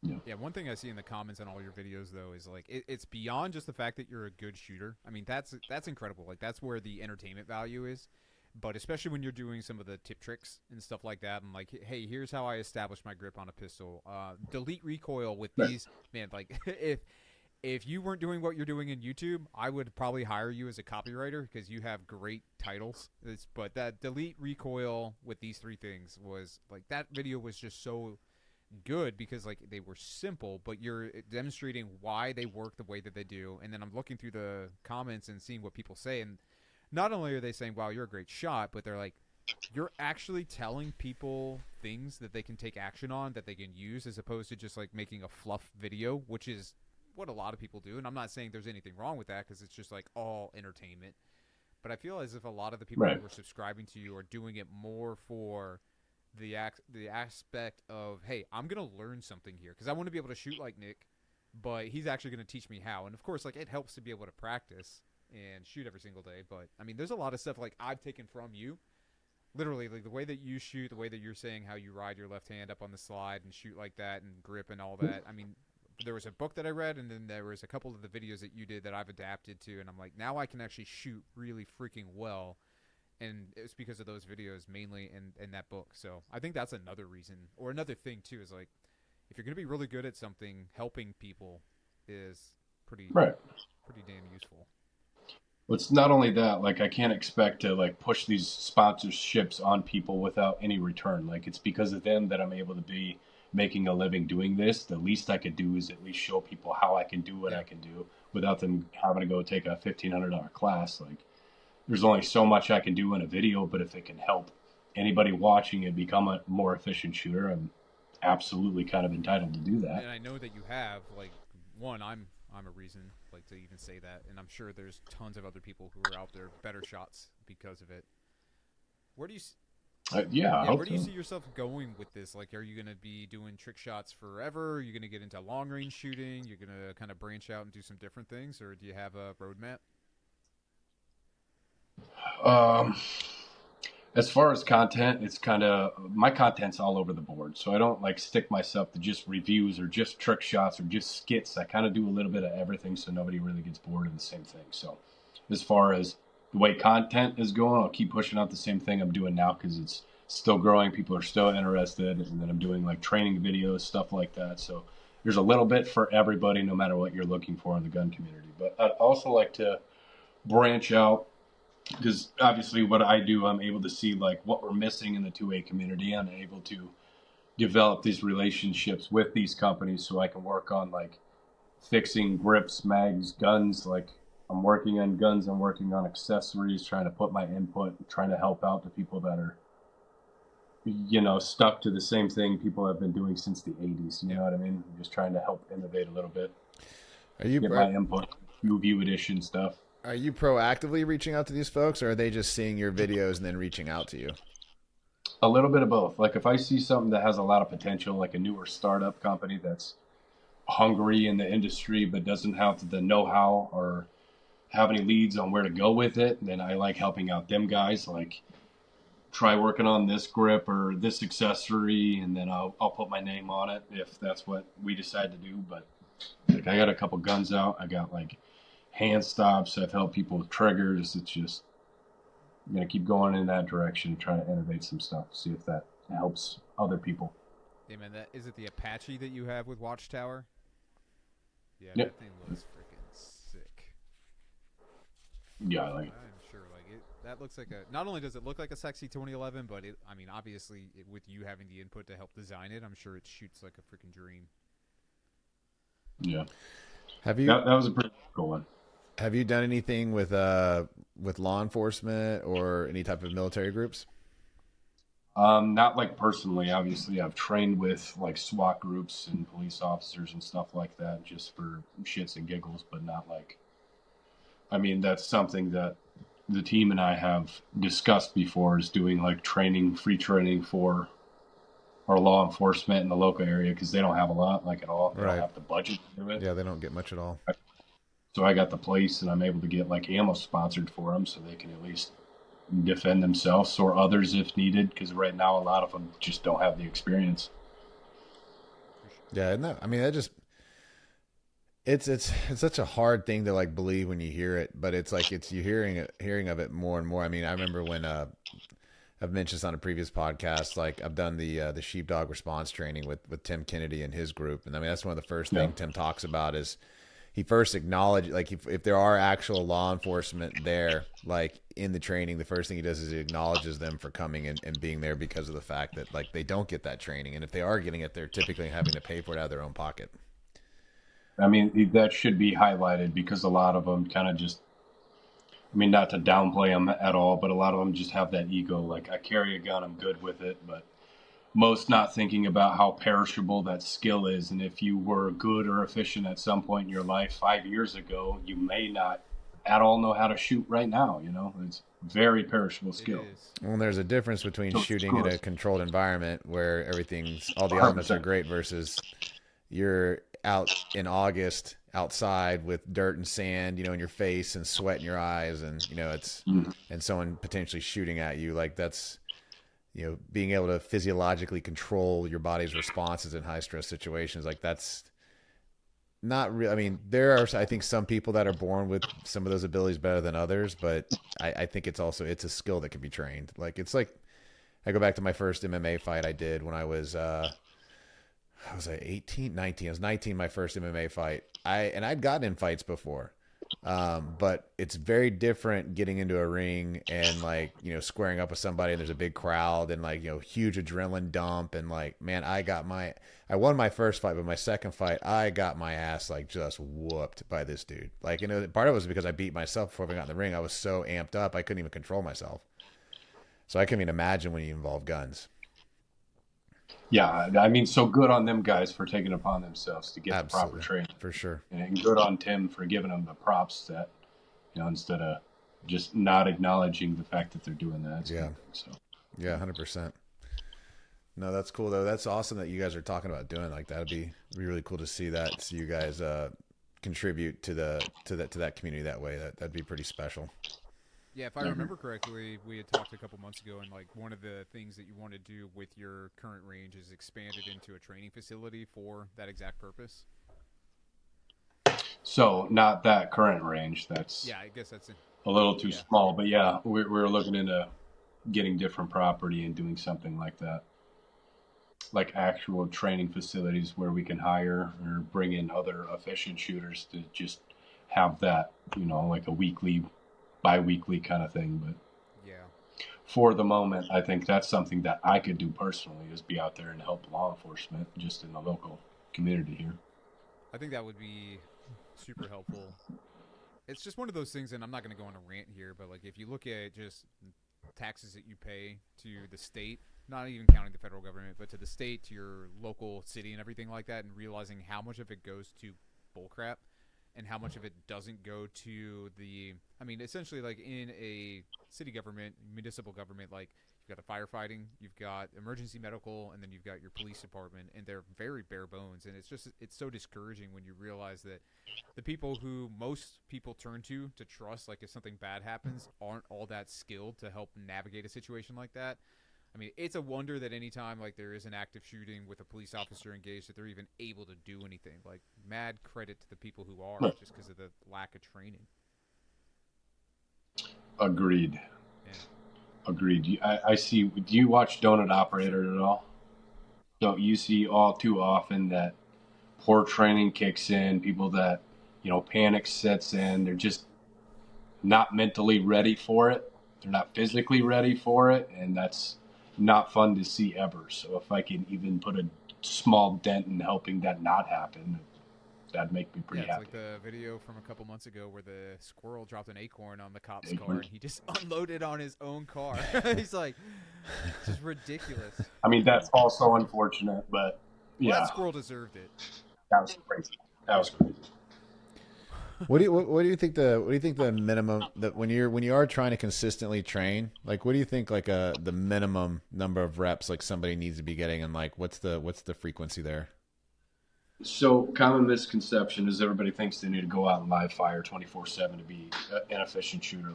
Yeah, one thing I see in the comments on all your videos though is like it's beyond just the fact that you're a good shooter. I mean, that's incredible. Like that's where the entertainment value is. But especially when you're doing some of the tip tricks and stuff like that, and like, hey, here's how I establish my grip on a pistol. Delete recoil with these, man. Like, if you weren't doing what you're doing in YouTube, I would probably hire you as a copywriter because you have great titles. But that delete recoil with these three things was like, that video was just so good because like they were simple, but you're demonstrating why they work the way that they do. And then I'm looking through the comments and seeing what people say, and not only are they saying, wow, you're a great shot, but they're like, you're actually telling people things that they can take action on, that they can use, as opposed to just like making a fluff video, which is what a lot of people do. And I'm not saying there's anything wrong with that, because it's just like all entertainment. But I feel as if a lot of the people Right. who are subscribing to you are doing it more for the aspect of, hey, I'm gonna learn something here because I want to be able to shoot like Nick, but he's actually gonna teach me how. And of course, like, it helps to be able to practice and shoot every single day. But I mean, there's a lot of stuff like I've taken from you. Literally, like the way that you shoot, the way that you're saying how you ride your left hand up on the slide and shoot like that and grip and all that. I mean, there was a book that I read, and then there was a couple of the videos that you did that I've adapted to, and I'm like, now I can actually shoot really freaking well. And it's because of those videos mainly in that book. So I think that's another reason, or another thing too, is like, if you're going to be really good at something, helping people is pretty Right. damn useful. Well, it's not only that, like, I can't expect to like push these sponsorships on people without any return. Like, it's because of them that I'm able to be making a living doing this. The least I could do is at least show people how I can do what I can do without them having to go take a $1,500 class. Like, there's only so much I can do in a video, but if it can help anybody watching it become a more efficient shooter, I'm absolutely kind of entitled to do that. And I know that you have, like, one, I'm a reason, like, to even say that, and I'm sure there's tons of other people who are out there better shots because of it. Where do you where do you see yourself going with this? Like, are you going to be doing trick shots forever? Are you going to get into long range shooting? You're going to kind of branch out and do some different things, or do you have a roadmap? As far as content, it's kind of, my content's all over the board. So I don't like stick myself to just reviews or just trick shots or just skits. I kind of do a little bit of everything so nobody really gets bored of the same thing. So as far as the way content is going, I'll keep pushing out the same thing I'm doing now because it's still growing. People are still interested. And then I'm doing like training videos, stuff like that. So there's a little bit for everybody, no matter what you're looking for in the gun community. But I'd also like to branch out, because obviously what I do, I'm able to see like what we're missing in the 2A community. I'm able to develop these relationships with these companies so I can work on like fixing grips, mags, guns. Like, I'm working on guns, I'm working on accessories, trying to put my input, trying to help out the people that are, you know, stuck to the same thing people have been doing since the 80s. You know what I mean? I'm just trying to help innovate a little bit. Get my input, view edition stuff. Are you proactively reaching out to these folks, or are they just seeing your videos and then reaching out to you? A little bit of both. Like, if I see something that has a lot of potential, like a newer startup company that's hungry in the industry but doesn't have the know-how or have any leads on where to go with it, then I like helping out them guys. Like, try working on this grip or this accessory, and then I'll put my name on it if that's what we decide to do. But like, I got a couple guns out. I got like hand stops. I've helped people with triggers. It's just, I'm going to keep going in that direction, trying to innovate some stuff, see if that helps other people. Hey man, is it the Apache that you have with Watchtower? Yeah, Yep. That thing looks freaking sick. Yeah, I like it. I'm sure, like, that looks like not only does it look like a sexy 2011, but I mean, obviously, with you having the input to help design it, I'm sure it shoots like a freaking dream. Yeah. Have you? That was a pretty cool one. Have you done anything with law enforcement or any type of military groups? Not like personally. Obviously, I've trained with like SWAT groups and police officers and stuff like that, just for shits and giggles, but not like. I mean, that's something that the team and I have discussed before, is doing like training, free training for our law enforcement in the local area, because they don't have a lot, like, at all. They don't have the budget to do it. Yeah, they don't get much at all. So I got the place, and I'm able to get like ammo sponsored for them, so they can at least defend themselves or others if needed. Because right now, a lot of them just don't have the experience. Yeah, no, I mean, it's such a hard thing to like believe when you hear it, but it's like you're hearing of it more and more. I mean, I remember when I've mentioned this on a previous podcast, like I've done the sheepdog response training with Tim Kennedy and his group, and I mean that's one of the first things Tim talks about is. He first acknowledged, like, if there are actual law enforcement there, like, in the training, the first thing he does is he acknowledges them for coming and being there because of the fact that, like, they don't get that training. And if they are getting it, they're typically having to pay for it out of their own pocket. I mean, that should be highlighted, because a lot of them kind of just, I mean, not to downplay them at all, but a lot of them just have that ego. Like, I carry a gun, I'm good with it, but most not thinking about how perishable that skill is. And if you were good or efficient at some point in your life 5 years ago, you may not at all know how to shoot right now. You know, it's very perishable It skill. is. Well, there's a difference between So shooting in a it's controlled environment where all the elements are 100%. great versus you're out in August outside with dirt and sand, in your face and sweat in your eyes, and and someone potentially shooting at you. Like that's being able to physiologically control your body's responses in high stress situations. Like that's not real. I mean, there are, I think, some people that are born with some of those abilities better than others, but I think it's a skill that can be trained. Like it's like I go back to my first MMA fight I did when I was 18, 19. I was 19, my first MMA fight. I'd gotten in fights before. But it's very different getting into a ring and squaring up with somebody and there's a big crowd and huge adrenaline dump. And man, I won my first fight, but my second fight, I got my ass just whooped by this dude. Part of it was because I beat myself before I got in the ring. I was so amped up. I couldn't even control myself. So I can't even imagine when you involve guns. Yeah, I mean, so good on them guys for taking it upon themselves to get Absolutely. the proper training. For sure. And good on Tim for giving them the props that, instead of just not acknowledging the fact that they're doing that. Yeah. So. Yeah, 100%. No, that's cool though. That's awesome that you guys are talking about doing like that. It'd be really cool to see that. See you guys contribute to that community that way. That'd be pretty special. Yeah, if I remember correctly, we had talked a couple months ago, and one of the things that you want to do with your current range is expand it into a training facility for that exact purpose. So not that current range. That's I guess that's a little too small. But yeah, we're looking into getting different property and doing something like that, like actual training facilities where we can hire or bring in other efficient shooters to just have that, like a weekly, bi-weekly kind of thing. But for the moment, I think that's something that I could do personally, is be out there and help law enforcement just in the local community here. I think that would be super helpful. It's just one of those things, and I'm not going to go on a rant here, but if you look at just taxes that you pay to the state, not even counting the federal government, but to the state, to your local city and everything like that, and realizing how much of it goes to bullcrap and how much of it doesn't go to essentially in a city government, municipal government, you've got the firefighting, you've got emergency medical, and then you've got your police department, and they're very bare bones. And it's so discouraging when you realize that the people who most people turn to trust, if something bad happens, aren't all that skilled to help navigate a situation like that. I mean, it's a wonder that anytime there is an active shooting with a police officer engaged, that they're even able to do anything. Mad credit to the people who are, just because of the lack of training. Agreed. Yeah. Agreed. I see. Do you watch Donut Operator at all? Don't you see all too often that poor training kicks in, people that, panic sets in, they're just not mentally ready for it. They're not physically ready for it. And that's not fun to see ever. So if I can even put a small dent in helping that not happen, that'd make me pretty happy. It's like the video from a couple months ago where the squirrel dropped an acorn on the cop's car and he just unloaded on his own car. He's like, it's just ridiculous. I mean, that's also unfortunate, but yeah. Well, that squirrel deserved it. That was crazy. What do you think the minimum that when you are trying to consistently train, what do you think the minimum number of reps somebody needs to be getting, and what's the frequency there? So common misconception is everybody thinks they need to go out and live fire 24/7 to be an efficient shooter.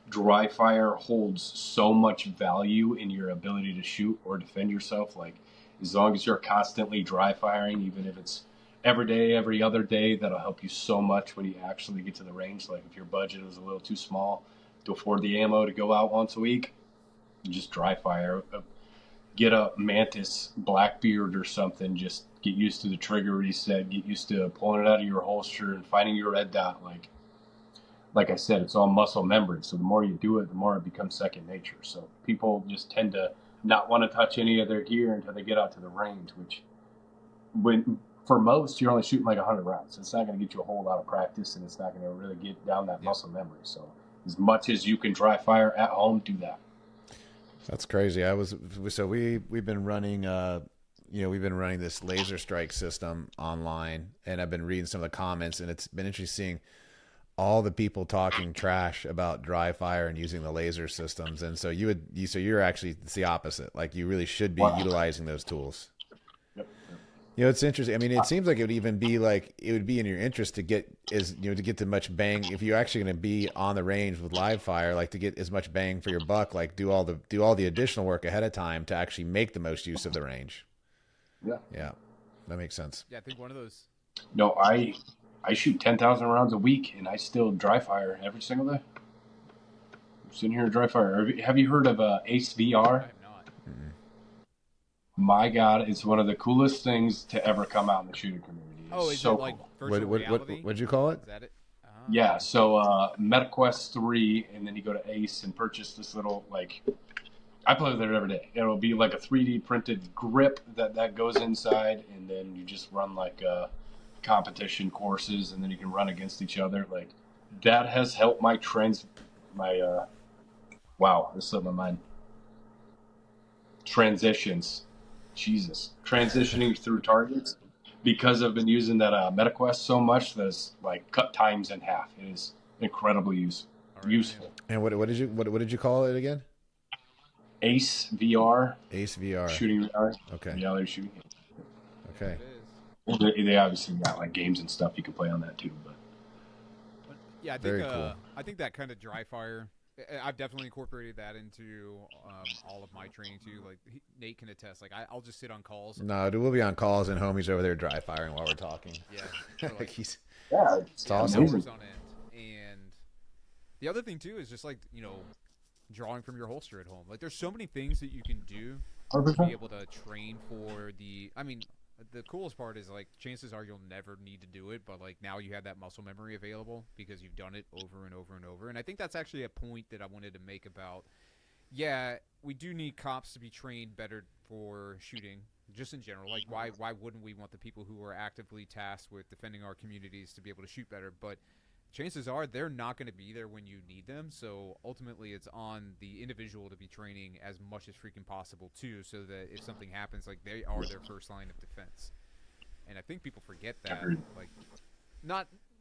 Dry fire holds so much value in your ability to shoot or defend yourself. As long as you're constantly dry firing, even if it's every day, every other day, that'll help you so much when you actually get to the range. If your budget is a little too small to afford the ammo to go out once a week, just dry fire. Get a Mantis Blackbeard or something. Just get used to the trigger reset. Get used to pulling it out of your holster and finding your red dot. Like I said, it's all muscle memory. So the more you do it, the more it becomes second nature. So people just tend to not want to touch any of their gear until they get out to the range, which for most, you're only shooting 100 rounds. It's not going to get you a whole lot of practice, and it's not going to really get down that muscle memory. So As much as you can dry fire at home, do that. That's crazy. We've been running we've been running this laser strike system online, and I've been reading some of the comments, and it's been interesting seeing all the people talking trash about dry fire and using the laser systems. And so you're actually, it's the opposite. Like, you really should be utilizing those tools. Yep. You know, it's interesting. I mean, it seems like it would even be like, it would be in your interest to get to much bang. If you're actually going to be on the range with live fire, like, to get as much bang for your buck, like do all the additional work ahead of time to actually make the most use of the range. Yeah. That makes sense. Yeah. I think one of those. No, I shoot 10,000 rounds a week, and I still dry fire every single day. I'm sitting here and dry fire. Have you heard of Ace VR? I have not. Mm-hmm. My God, it's one of the coolest things to ever come out in the shooting community. Oh, is so it like cool. virtual reality? What'd you call it? Is that it? Yeah, so MetaQuest 3, and then you go to Ace and purchase this little, like, I play with it every day. It'll be like a 3D printed grip that goes inside, and then you just run like competition courses, and then you can run against each other. Like, that has helped my wow, this slipped my mind. Transitioning through targets, because I've been using that MetaQuest so much that it's like cut times in half. It is incredibly useful. And what did you call it again? Ace VR. Ace VR. Shooting reality. Okay. Reality shooting. Okay. Well, they obviously got like games and stuff you can play on that too, but yeah, I think Very cool. I think that kind of dry fire. I've definitely incorporated that into all of my training too. Like, Nate can attest. Like, I'll just sit on calls. No, dude, we'll be on calls, and homie's over there dry firing while we're talking. Yeah. Like, it's awesome. Hours on end. And the other thing too is just like, drawing from your holster at home. Like, there's so many things that you can do to be able to train for the. I mean, the coolest part is, like, chances are you'll never need to do it, but like, now you have that muscle memory available because you've done it over and over and over. And I think that's actually a point that I wanted to make about. Yeah, we do need cops to be trained better for shooting, just in general. Like, why wouldn't we want the people who are actively tasked with defending our communities to be able to shoot better? But chances are they're not going to be there when you need them. So ultimately, it's on the individual to be training as much as freaking possible too, so that if something happens, like, they are their first line of defense. And I think people forget that. Like,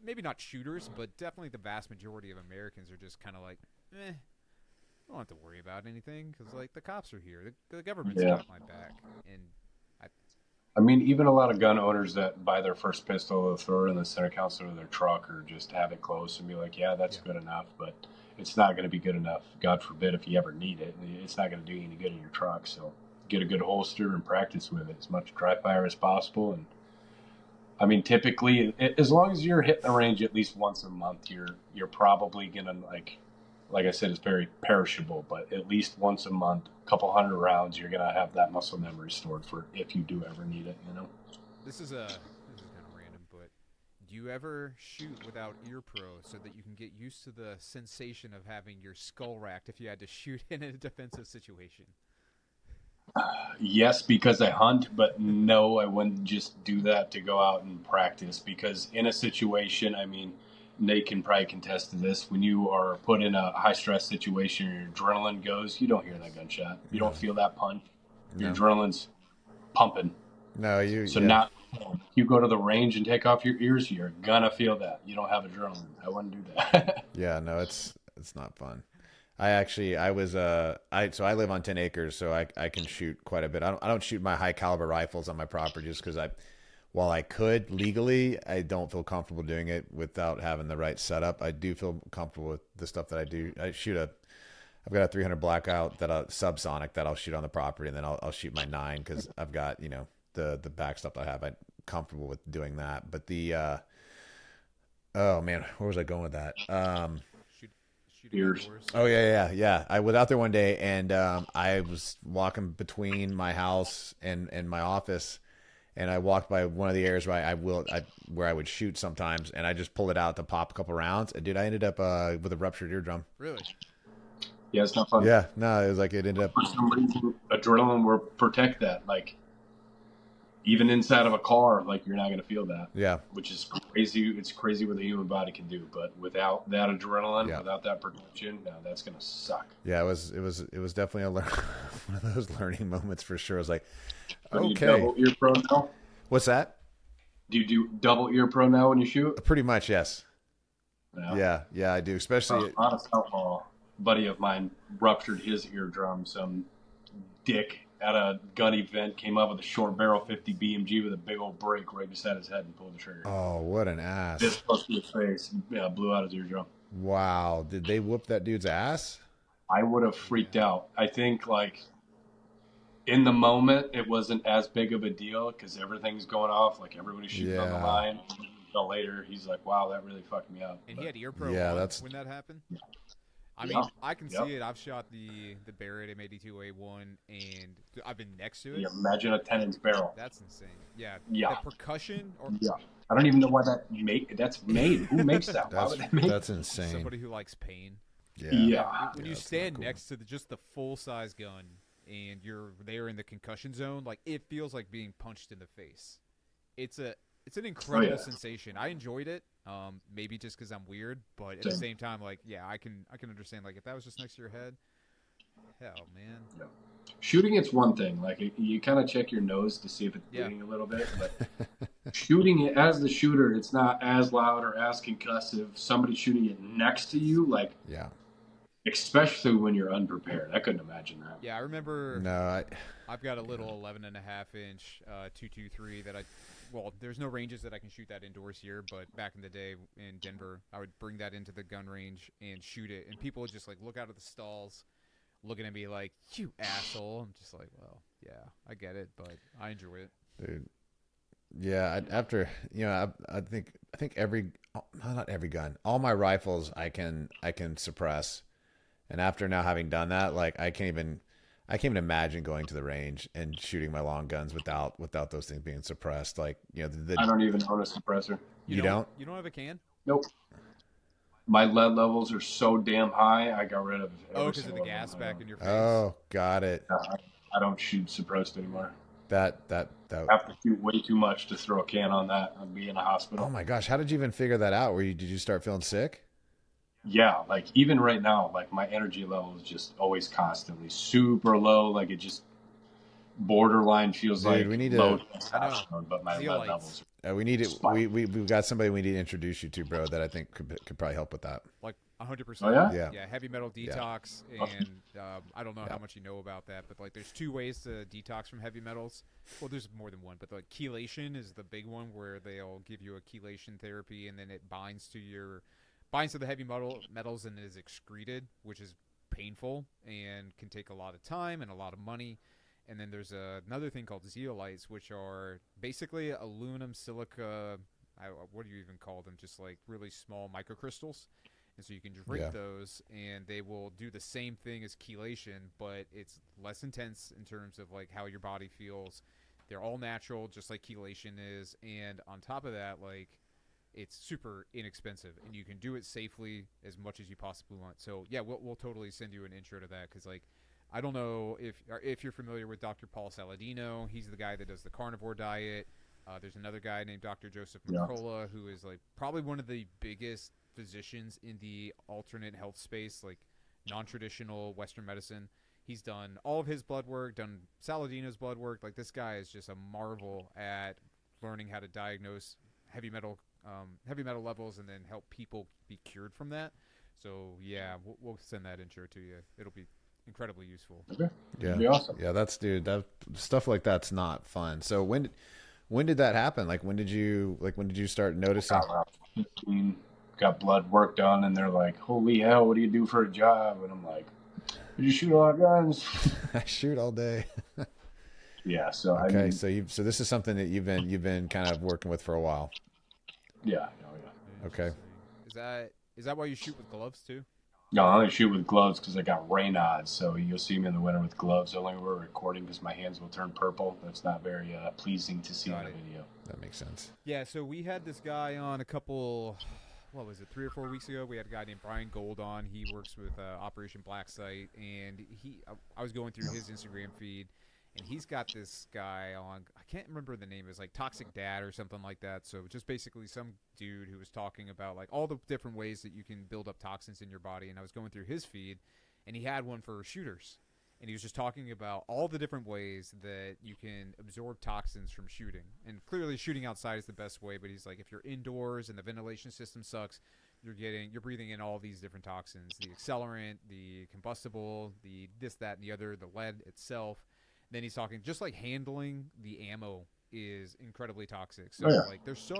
maybe not shooters, but definitely the vast majority of Americans are just kind of like, I don't have to worry about anything because, like, the cops are here, the government's got my back. And I mean, even a lot of gun owners that buy their first pistol, they'll throw it in the center console of their truck, or just have it close and be like, yeah, that's good enough. But it's not going to be good enough. God forbid if you ever need it. It's not going to do you any good in your truck. So get a good holster and practice with it as much dry fire as possible. And I mean, typically, as long as you're hitting the range at least once a month, you're probably going to, like I said, it's very perishable, but at least once a month, a couple hundred rounds, you're going to have that muscle memory stored for if you do ever need it, This is kind of random, but do you ever shoot without ear pro so that you can get used to the sensation of having your skull racked if you had to shoot in a defensive situation? Yes, because I hunt, but no, I wouldn't just do that to go out and practice, because in a situation, I mean, Nate can probably contest to this. When you are put in a high-stress situation, your adrenaline goes, you don't hear that gunshot. You don't feel that punch. Your adrenaline's pumping. No, now, if you go to the range and take off your ears, you're going to feel that. You don't have adrenaline. I wouldn't do that. Yeah, no, it's not fun. I live on 10 acres, so I can shoot quite a bit. I don't shoot my high-caliber rifles on my property just because while I could legally, I don't feel comfortable doing it without having the right setup. I do feel comfortable with the stuff that I do. I've got a 300 blackout subsonic that I'll shoot on the property, and then I'll shoot my 9 because I've got, the back stuff I have. I'm comfortable with doing that. But oh man, where was I going with that? Ears. Oh yeah. I was out there one day, and I was walking between my house and my office. And I walked by one of the areas where I would shoot sometimes, and I just pulled it out to pop a couple rounds. And dude, I ended up with a ruptured eardrum. Really? Yeah, it's not fun. Yeah, no, it was like it ended up. For some reason, adrenaline will protect that. Like, even inside of a car, like, you're not going to feel that. Yeah. Which is great. crazy. It's crazy what the human body can do, but without that adrenaline, Yeah. without that protection, no, that's gonna suck. Yeah, it was definitely one of those learning moments for sure. I was like, So do you okay, double ear pro now? what's that? Do you do double ear pro now when you shoot? Pretty much, yes. Yeah. Yeah, I do. Especially, Honest outlaw buddy of mine ruptured his eardrum. Some dick at a gun event came up with a short barrel 50 BMG with a big old break right beside his head and pulled the trigger. oh, what an This ass! close to his face, yeah, blew out his eardrum. Wow, did they whoop that dude's ass? I would have freaked out. I think like in the moment it wasn't as big of a deal because everything's going off, like everybody's shooting on the Yeah. line. Until later, he's like, "Wow, that really fucked me up." And But he had ear pro Yeah, on that's- when that happened. I Yeah. mean, I can Yep. see it. I've shot the Barrett M82A1, and I've been next to it. yeah, imagine a 10-inch barrel. That's insane. Yeah. Yeah. The percussion or Yeah, I don't even know why that's made. Who makes that? Why would they make That's insane. somebody who likes pain. Yeah. Yeah. When Yeah, you that's not stand cool. next to just the full size gun and you're there in the concussion zone, like it feels like being punched in the face. It's an incredible sensation. I enjoyed it. Maybe just because I'm weird, but at the same time, like, yeah, I can understand. Like, if that was just next to your head, hell, man. Yeah. Shooting, it's one thing. Like you kind of check your nose to see if it's Yeah. bleeding a little bit, but shooting it as the shooter, it's not as loud or as concussive. Somebody shooting it next to you, like, Yeah. especially when you're unprepared. I couldn't imagine that. Yeah, I remember. No, I've got a little 11.5-inch 223 that well, there's no ranges that I can shoot that indoors here, but back in the day in Denver, I would bring that into the gun range and shoot it, and people would just like look out of the stalls, looking at me like, "You asshole." I'm just like, well, yeah, I get it, but I enjoy it. dude. Yeah, after I think every not every gun, all my rifles I can suppress, and after now having done that, like I can't even imagine going to the range and shooting my long guns without those things being suppressed. Like I don't even own a suppressor. You don't? You don't have a can? Nope. My lead levels are so damn high. I got rid of. Oh, because of the gas back in your face. Oh, got it. I don't shoot suppressed anymore. That I have to shoot way too much to throw a can on that. I'd be in a hospital. Oh my gosh, how did you even figure that out? Did you start feeling sick? Yeah, like even right now, like my energy level is just always constantly super low. Like it just borderline feels Dude, like we need to- low I testosterone, but my lead Zeolites. levels. We need it. Spike. We've got somebody we need to introduce you to, bro. That I think could probably help with that. Like 100%. Oh, yeah? Yeah. Yeah, heavy metal detox, and I don't know how much you know about that, but like there's two ways to detox from heavy metals. Well, there's more than one, but like chelation is the big one where they'll give you a chelation therapy, and then it binds to the heavy metals and is excreted, which is painful and can take a lot of time and a lot of money. And then there's another thing called zeolites, which are basically aluminum silica. What do you even call them? Just like really small microcrystals. And so you can drink those, and they will do the same thing as chelation, but it's less intense in terms of like how your body feels. They're all natural, just like chelation is. And on top of that, like, it's super inexpensive, and you can do it safely as much as you possibly want. So yeah, we'll totally send you an intro to that, because like, I don't know if you're familiar with Dr. Paul Saladino. He's the guy that does the carnivore diet. There's another guy named Dr. Joseph McCullough, who is like probably one of the biggest physicians in the alternate health space, like non-traditional Western medicine. He's done all of his blood work, done Saladino's blood work. Like, this guy is just a marvel at learning how to diagnose heavy metal levels and then help people be cured from that. So yeah, we'll send that intro to you. It'll be incredibly useful. Okay. Yeah, That'd be awesome. Yeah, that stuff like that's not fun. So when did that happen? Like when did you start noticing? Got around 15, got blood work done, and they're like, "Holy hell, what do you do for a job?" And I'm like, "You shoot a lot of guns." I shoot all day. Yeah. So Okay, I mean, so this is something that you've been kind of working with for a while. yeah. Oh yeah. Okay. Is that why you shoot with gloves too? No, I only shoot with gloves because I got Raynaud's, so you'll see me in the winter with gloves. Only when we're recording because my hands will turn purple. That's not very pleasing to see in Got a it. video. That makes sense. Yeah, so we had this guy on a couple, 3 or 4 weeks ago? We had a guy named Brian Gold on. He works with Operation Black Site, and I was going through his Instagram feed, and he's got this guy on. I can't remember the name. It was like Toxic Dad or something like that. So just basically some dude who was talking about like all the different ways that you can build up toxins in your body. And I was going through his feed, and he had one for shooters. And he was just talking about all the different ways that you can absorb toxins from shooting. And clearly shooting outside is the best way, but he's like, if you're indoors and the ventilation system sucks, you're breathing in all these different toxins, the accelerant, the combustible, the this, that, and the other, the lead itself. Then he's talking just like handling the ammo is incredibly toxic. So like there's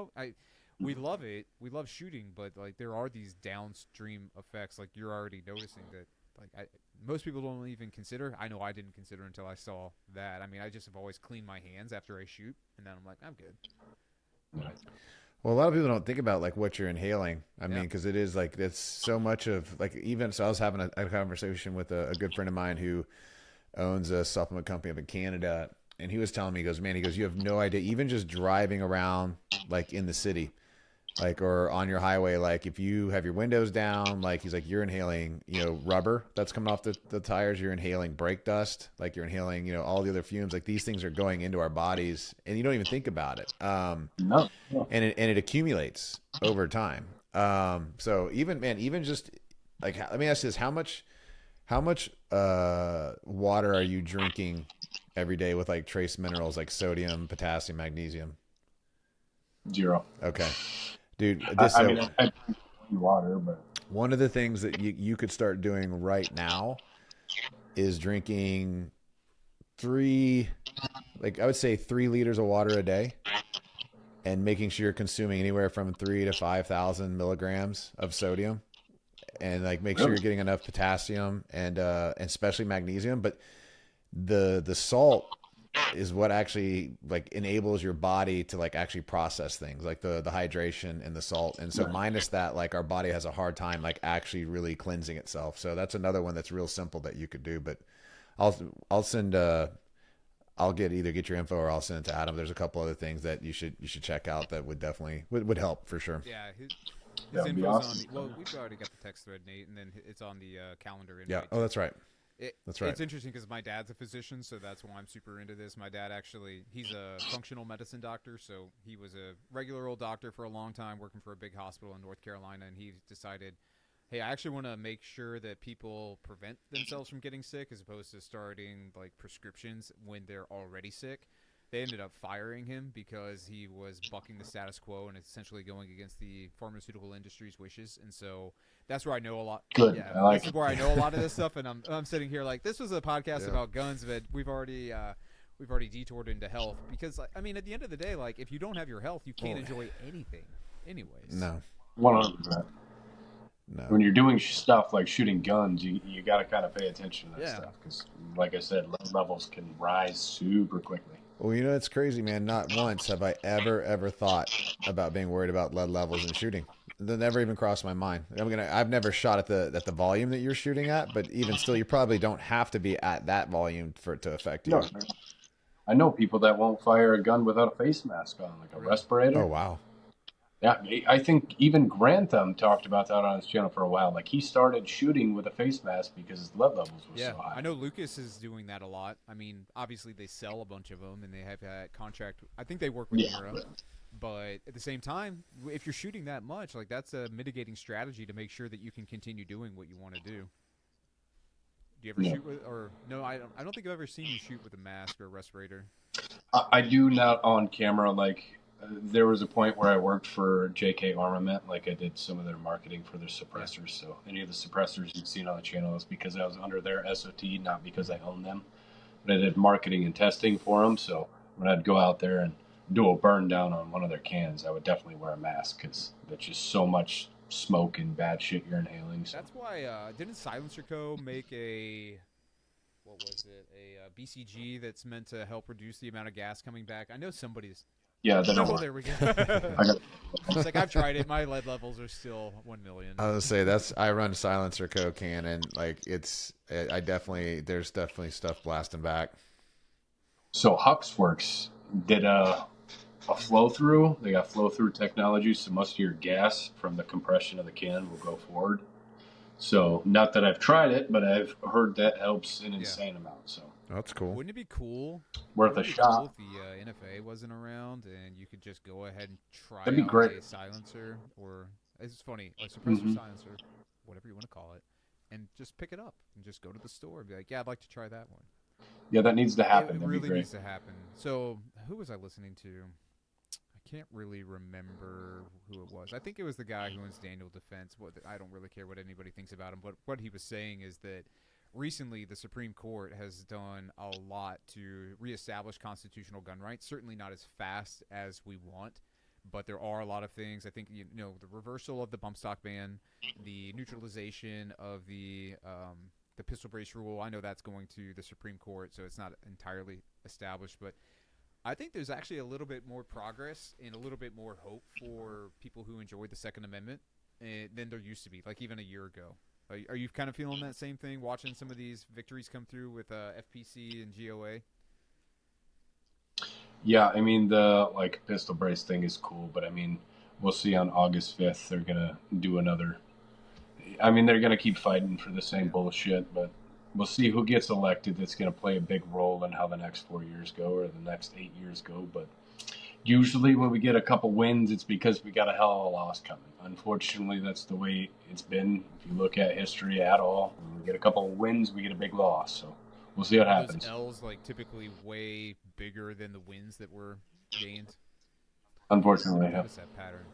we love it. We love shooting, but like there are these downstream effects like you're already noticing that like most people don't even consider. I know I didn't consider until I saw that. I mean, I just have always cleaned my hands after I shoot, and then I'm like, I'm good. But, well, a lot of people don't think about like what you're inhaling. I mean, because it is like it's so much of like even so. I was having a conversation with a good friend of mine who owns a supplement company up in Canada, and he was telling me, he goes, man, he goes, you have no idea. Even just driving around like in the city, like or on your highway, like if you have your windows down, like he's like you're inhaling, you know, rubber that's coming off the tires. You're inhaling brake dust, like you're inhaling, you know, all the other fumes. Like these things are going into our bodies, and you don't even think about it. No. And it accumulates over time. So even just like, let me ask you this: how much water are you drinking every day with like trace minerals like sodium, potassium, magnesium? 0. Okay, dude. I mean, I drink water, but one of the things that you could start doing right now is drinking 3 liters of water a day, and making sure you're consuming anywhere from 3,000 to 5,000 milligrams of sodium, and like make sure you're getting enough potassium and especially magnesium. But the salt is what actually like enables your body to like actually process things, like the hydration and the salt. And so minus that, like our body has a hard time like actually really cleansing itself. So that's another one that's real simple that you could do. But I'll send I'll get your info or I'll send it to Adam. There's a couple other things that you should check out that would definitely would help for sure. Yeah, his info's awesome. Well, we've already got the text thread, Nate, and then it's on the calendar. Yeah. Oh, that's right. That's right. It's interesting because my dad's a physician, so that's why I'm super into this. My dad he's a functional medicine doctor, so he was a regular old doctor for a long time, working for a big hospital in North Carolina, and he decided, hey, I actually want to make sure that people prevent themselves from getting sick as opposed to starting like prescriptions when they're already sick. They ended up firing him because he was bucking the status quo and essentially going against the pharmaceutical industry's wishes. And so that's where I know a lot. Good. Yeah, this is where I know a lot of this stuff. And I'm sitting here like, this was a podcast about guns, but we've already detoured into health because I mean, at the end of the day, like if you don't have your health, you can't enjoy anything anyways. No. 100%. No. When you're doing stuff like shooting guns, you got to kind of pay attention to that stuff because, like I said, lead levels can rise super quickly. Well, you know, it's crazy, man. Not once have I ever thought about being worried about lead levels in shooting. That never even crossed my mind. I've never shot at the volume that you're shooting at, but even still, you probably don't have to be at that volume for it to affect you. No, I know people that won't fire a gun without a face mask on, like a respirator. Oh, wow. Yeah, I think even Grantham talked about that on his channel for a while. Like he started shooting with a face mask because his lead levels were so high. I know Lucas is doing that a lot. I mean, obviously they sell a bunch of them and they have that contract. I think they work with Mira, but at the same time, if you're shooting that much, like that's a mitigating strategy to make sure that you can continue doing what you want to do. Do you ever shoot with, or no? I don't think I've ever seen you shoot with a mask or a respirator. I do not on camera. Like there was a point where I worked for JK Armament. Like I did some of their marketing for their suppressors. So any of the suppressors you've seen on the channel is because I was under their SOT, not because I own them. But I did marketing and testing for them. So when I'd go out there and do a burn down on one of their cans, I would definitely wear a mask because there's just so much smoke and bad shit you're inhaling. So. That's why didn't Silencer Co. make a BCG that's meant to help reduce the amount of gas coming back? I know somebody's. Yeah, there we go. It's like I've tried it. My lead levels are still 1 million. I was gonna say I run Silencer Co. can, and like there's definitely stuff blasting back. So Huxworks did a flow through. They got flow through technology, so most of your gas from the compression of the can will go forward. So not that I've tried it, but I've heard that helps an insane amount. So Oh, that's cool. Wouldn't it be cool? Worth a Wouldn't it be cool shot. if the NFA wasn't around and you could just go ahead and try That'd be out great. a silencer, or it's funny, a suppressor Hmm. silencer, whatever you want to call it, and just pick it up and just go to the store and be like, yeah, I'd like to try that one. Yeah, that needs to happen. It That'd be really great. needs to happen. So who was I listening to? I can't really remember who it was. I think it was the guy who owns Daniel Defense. I don't really care what anybody thinks about him, but what he was saying is that recently the Supreme Court has done a lot to reestablish constitutional gun rights. Certainly not as fast as we want, but there are a lot of things. I think the reversal of the bump stock ban, the neutralization of the pistol brace rule. I know that's going to the Supreme Court, so it's not entirely established, but I think there's actually a little bit more progress and a little bit more hope for people who enjoy the Second Amendment than there used to be, like even a year ago. Are you kind of feeling that same thing, watching some of these victories come through with FPC and GOA? Yeah, I mean the like pistol brace thing is cool, but I mean we'll see on August 5th they're gonna do another. I mean they're gonna keep fighting for the same Yeah. bullshit, but we'll see who gets elected. That's gonna play a big role in how the next 4 years go or the next 8 years go. But usually when we get a couple wins, it's because we got a hell of a loss coming. Unfortunately, that's the way it's been. If you look at history at all, when we get a couple of wins, we get a big loss. So we'll see what Are those happens. L's like typically way bigger than the wins that were gained? Unfortunately, I've yeah. noticed that pattern.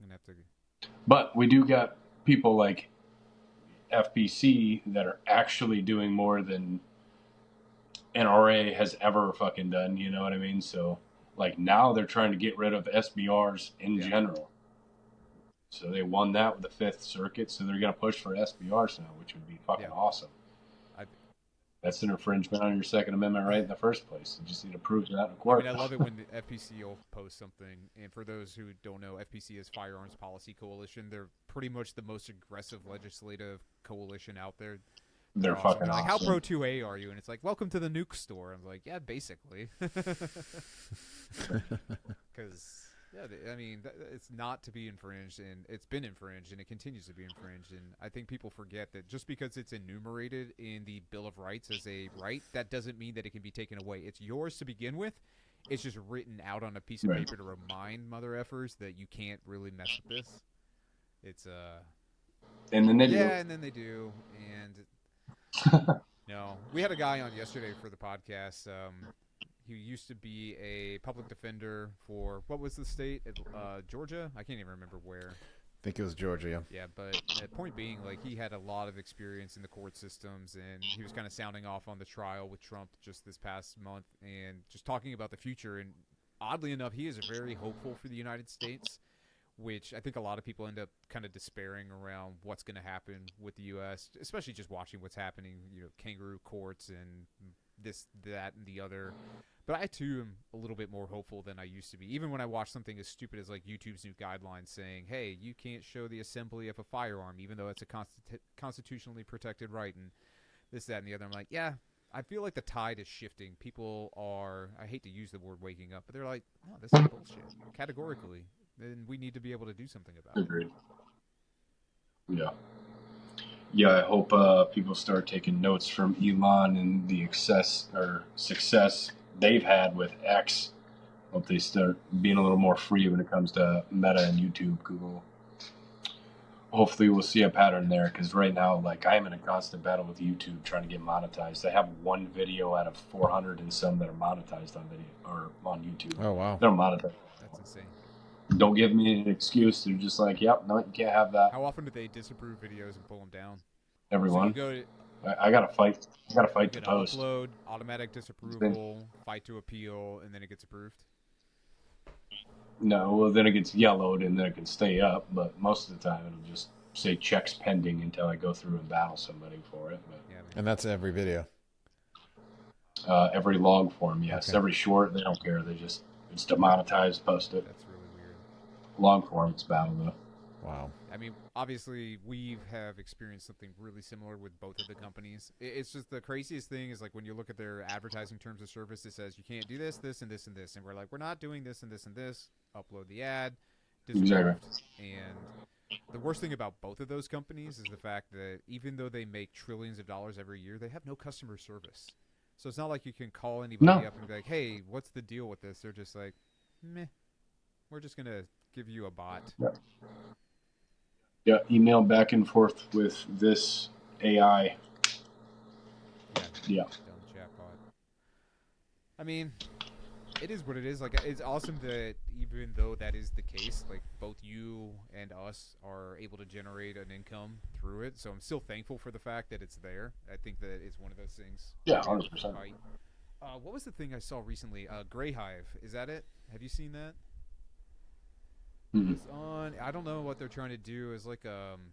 I'm gonna have to. But we do got people like FPC that are actually doing more than NRA has ever fucking done. You know what I mean? So like now they're trying to get rid of SBRs in general. So they won that with the Fifth Circuit. So they're gonna push for SBRs now, which would be fucking awesome. I, That's an infringement on your Second Amendment right in the first place. You just need to prove that in I court. mean, I love it when the FPC will post something. And for those who don't know, FPC is Firearms Policy Coalition. They're pretty much the most aggressive legislative coalition out there. They're awesome. fucking They're like, awesome. how pro 2A are you? And it's like, welcome to the nuke store. I'm like, yeah, basically. Because, yeah, I mean, it's not to be infringed, and it's been infringed, and it continues to be infringed. And I think people forget that just because it's enumerated in the Bill of Rights as a right, that doesn't mean that it can be taken away. It's yours to begin with. It's just written out on a piece of paper to remind mother effers that you can't really mess with this. It's and then they do. and then they do, and no, we had a guy on yesterday for the podcast. He used to be a public defender for what was the state? Georgia? I can't even remember where. I think it was Georgia. Yeah. Yeah, but the point being, like, he had a lot of experience in the court systems, and he was kind of sounding off on the trial with Trump just this past month, and just talking about the future. And oddly enough, he is very hopeful for the United States, which I think a lot of people end up kind of despairing around what's going to happen with the U.S., especially just watching what's happening, kangaroo courts and this, that, and the other. But I, too, am a little bit more hopeful than I used to be. Even when I watch something as stupid as, like, YouTube's new guidelines saying, hey, you can't show the assembly of a firearm, even though it's a constitutionally protected right, and this, that, and the other. I'm like, yeah, I feel like the tide is shifting. People are, I hate to use the word waking up, but they're like, no, this is bullshit, categorically. Then we need to be able to do something about it. Agreed. Yeah. Yeah, I hope people start taking notes from Elon and the success they've had with X. Hope they start being a little more free when it comes to Meta and YouTube, Google. Hopefully we'll see a pattern there, because right now, like, I'm in a constant battle with YouTube trying to get monetized. I have one video out of 400 and some that are monetized on video or on YouTube. Oh wow, they're monetized. That's insane. Don't give me an excuse. They're just like, yep, no, you can't have that. How often do they disapprove videos and pull them down? Everyone. So you go to, I gotta fight. I gotta fight to post. Upload, automatic disapproval, fight to appeal, and then it gets approved. No, well then it gets yellowed and then it can stay up. But most of the time it'll just say checks pending until I go through and battle somebody for it. But Yeah, and that's every video. Every log form, yes. Okay. Every short, they don't care. It's demonetized, post it. that's really weird. Long form, it's battle though. Wow. I mean, obviously, we have experienced something really similar with both of the companies. It's just the craziest thing is, like, when you look at their advertising terms of service, it says you can't do this, this, and this, and this. And we're like, we're not doing this and this and this. Upload the ad. Exactly. And the worst thing about both of those companies is the fact that even though they make trillions of dollars every year, they have no customer service. So it's not like you can call anybody No. up and be like, "Hey, what's the deal with this?" They're just like, "Meh, we're just gonna give you a bot." Yeah, email back and forth with this AI. Yeah. Dumb chatbot. I mean, it is what it is. Like, it's awesome that even though that is the case, like both you and us are able to generate an income through it. So I'm still thankful for the fact that it's there. I think that it's one of those things. Yeah, 100%. What was the thing I saw recently? Grey Hive. Is that it? Have you seen that? It's on. I don't know what they're trying to do. It's like I'm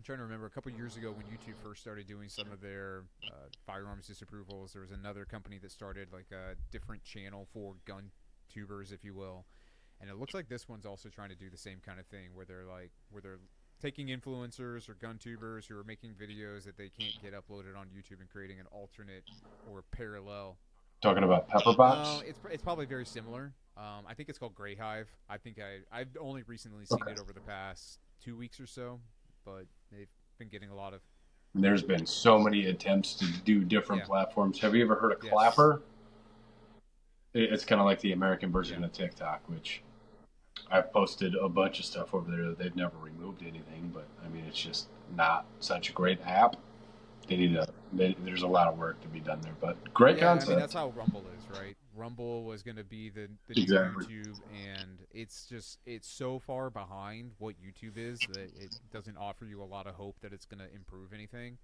trying to remember a couple years ago when YouTube first started doing some of their firearms disapprovals. There was another company that started like a different channel for gun tubers, if you will, and it looks like this one's also trying to do the same kind of thing where they're taking influencers or gun tubers who are making videos that they can't get uploaded on YouTube and creating an alternate or parallel. Talking about pepper bots? It's probably very similar. I think it's called Grey Hive. I think I've only recently seen it over the past 2 weeks or so, but they've been getting a lot of. There's been so many attempts to do different platforms. Have you ever heard of Clapper? It's kind of like the American version of TikTok, which I've posted a bunch of stuff over there. They've never removed anything, but I mean, it's just not such a great app. There's a lot of work to be done there, but great concept. I mean, that's how Rumble is, right? Rumble was going to be the new YouTube, and it's so far behind what YouTube is that it doesn't offer you a lot of hope that it's going to improve anything.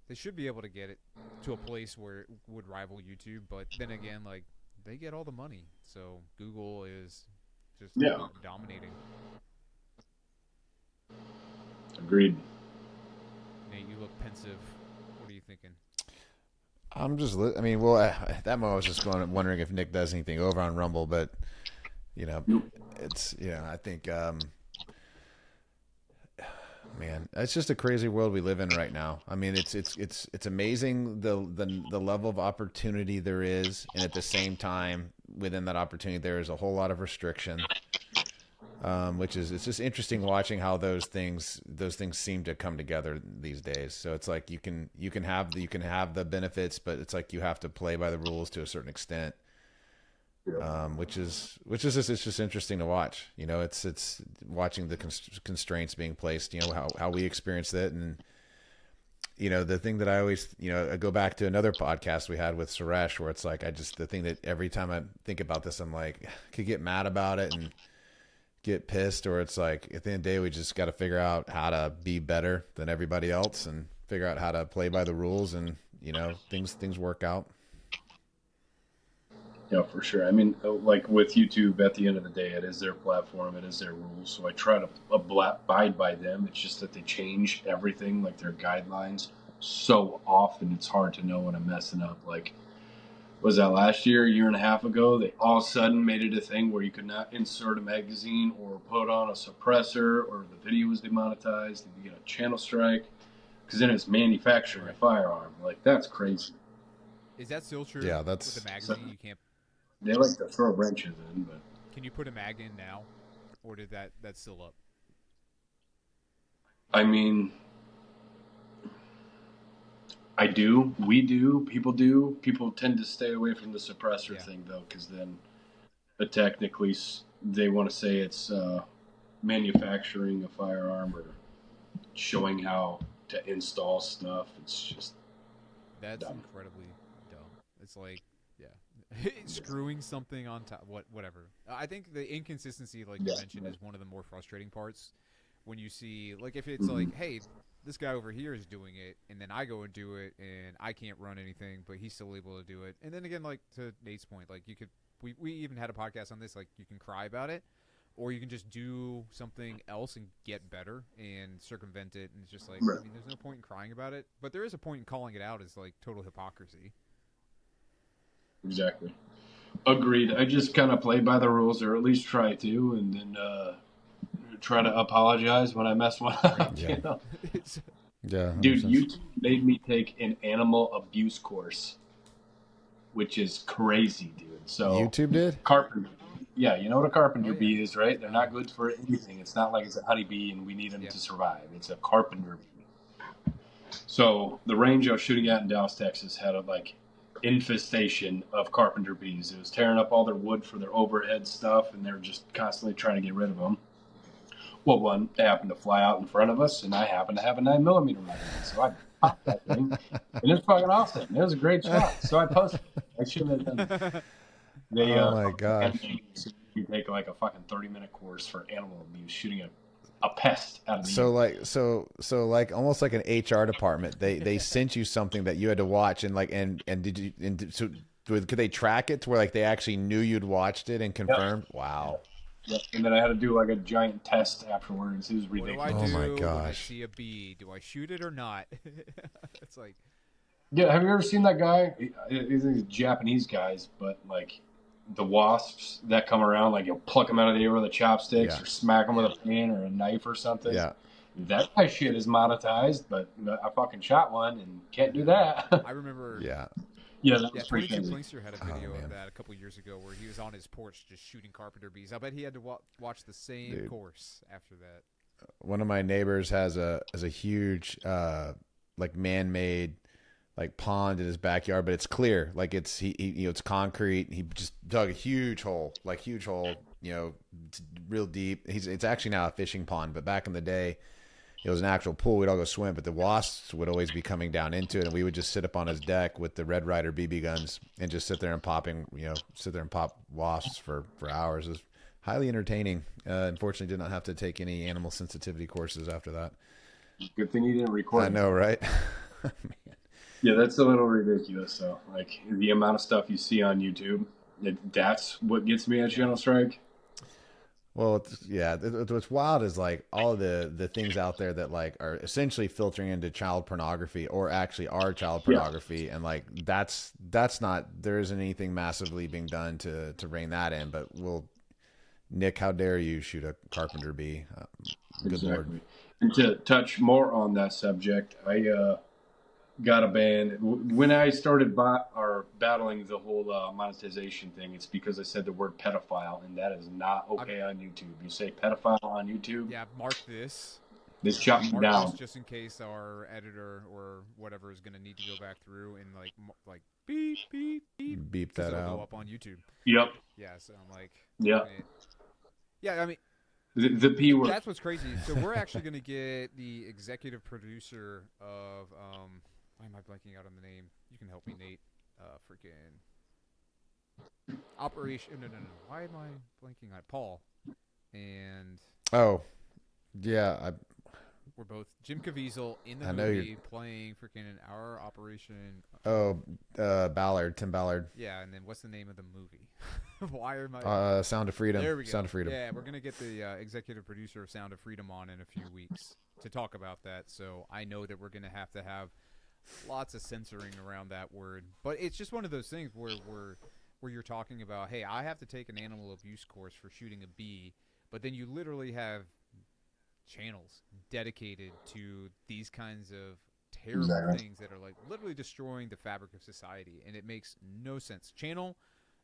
They should be able to get it to a place where it would rival YouTube, but then again, like, they get all the money, so Google is just dominating. Agreed. Nate, you look pensive. What are you thinking? I'm just, I mean, well, at that moment I was just wondering if Nick does anything over on Rumble, but it's, I think, man, it's just a crazy world we live in right now. I mean, it's amazing the level of opportunity there is, and at the same time, within that opportunity, there is a whole lot of restriction. It's just interesting watching how those things seem to come together these days. So it's like you can have the benefits, but it's like you have to play by the rules to a certain extent. Which is just interesting to watch. It's watching the constraints being placed. How we experience it, and the thing that I always I go back to another podcast we had with Suresh, where it's like the thing that every time I think about this, I'm like, I could get mad about it and get pissed, or it's like at the end of the day we just got to figure out how to be better than everybody else and figure out how to play by the rules, and things work out. Yeah, for sure. I mean, like with YouTube, at the end of the day, it is their platform, it is their rules, so I try to abide by them. It's just that they change everything, like their guidelines, so often it's hard to know when I'm messing up. Like, was that last year, a year and a half ago, they all of a sudden made it a thing where you could not insert a magazine or put on a suppressor, or the video was demonetized, and you get a channel strike, because then it's manufacturing a firearm. Like, that's crazy. Is that still true? Yeah, that's with the magazine. You can't. They like to throw wrenches in, but can you put a mag in now, or did that's still up? I mean, I do. We do. People do. People tend to stay away from the suppressor thing, though, because then technically they want to say it's manufacturing a firearm or showing how to install stuff. It's just dumb. Incredibly dumb. It's like, screwing something on top. Whatever. I think the inconsistency, like you mentioned, is one of the more frustrating parts. When you see, like, if it's like, hey, this guy over here is doing it, and then I go and do it, and I can't run anything, but he's still able to do it. And then again, like to Nate's point, like we even had a podcast on this. Like, you can cry about it, or you can just do something else and get better and circumvent it. And it's just like, I mean, there's no point in crying about it, but there is a point in calling it out as like total hypocrisy. Exactly. Agreed. I just kind of play by the rules, or at least try to, and then try to apologize when I mess one up. Yeah. Yeah. 100%. Dude, YouTube made me take an animal abuse course, which is crazy, dude. So YouTube did? Carpenter. Yeah, you know what a carpenter bee is, right? They're not good for anything. It's not like it's a honeybee and we need them to survive. It's a carpenter bee. So the range I was shooting at in Dallas, Texas, had a infestation of carpenter bees. It was tearing up all their wood for their overhead stuff, and they were just constantly trying to get rid of them. Well, one happened to fly out in front of us, and I happened to have a 9mm in my hand, so I popped that thing, and it's fucking awesome. It was a great shot, so I posted it. I shouldn't have done that. They, oh my gosh! You take like a fucking 30-minute course for animal abuse, shooting a pest out of the so like almost like an HR department. They sent you something that you had to watch, and so could they track it to where like they actually knew you'd watched it and confirmed? Yep. Wow. Yep. And then I had to do like a giant test afterwards. It was ridiculous. What do I Oh do my gosh! when I see a bee? Do I shoot it or not? It's like, yeah. Have you ever seen that guy? These Japanese guys, but like the wasps that come around, like you'll pluck them out of the air with a chopsticks or smack them with a pan or a knife or something. Yeah. That kind of shit is monetized, but I fucking shot one and can't do that. I remember. Yeah. Yeah, that was pretty 22 crazy. Pointer had a video of that a couple years ago where he was on his porch just shooting carpenter bees. I bet he had to watch the same course after that. One of my neighbors has a huge like man-made like pond in his backyard, but it's clear, like it's it's concrete. He just dug a huge hole, it's real deep. It's actually now a fishing pond, but back in the day it was an actual pool. We'd all go swim, but the wasps would always be coming down into it, and we would just sit up on his deck with the Red Ryder BB guns and just sit there and pop wasps for hours. It was highly entertaining. Unfortunately, did not have to take any animal sensitivity courses after that. Good thing you didn't record. I know, right? Man. Yeah, that's a little ridiculous. So, like the amount of stuff you see on YouTube, that's what gets me at Channel Strike. Well, what's wild is like all the things out there that like are essentially filtering into child pornography or actually are child pornography. And like, that's not, there isn't anything massively being done to rein that in, but Nick, how dare you shoot a carpenter bee? Good Lord. And to touch more on that subject, I got a ban. When I started battling the whole monetization thing, it's because I said the word pedophile, and that is not okay on YouTube. You say pedophile on YouTube? Yeah, mark this. This shot me down. Just in case our editor or whatever is going to need to go back through and like beep beep beep beep that out. Go up on YouTube. Yep. Yeah, so I'm like, yeah. Yeah, I mean, the P word. That's what's crazy. So we're actually going to get the executive producer of why am I blanking out on the name? You can help me, Nate. Freaking Operation. No. Why am I blanking on it? Paul. And we're both Jim Caviezel in the movie playing freaking our Operation. Ballard, Tim Ballard. Yeah, and then what's the name of the movie? Why am I? Sound of Freedom. There we go. Sound of Freedom. Yeah, we're gonna get the executive producer of Sound of Freedom on in a few weeks to talk about that. So I know that we're gonna have lots of censoring around that word, but it's just one of those things where you're talking about, hey, I have to take an animal abuse course for shooting a bee, but then you literally have channels dedicated to these kinds of terrible things that are like literally destroying the fabric of society, and it makes no sense. Channel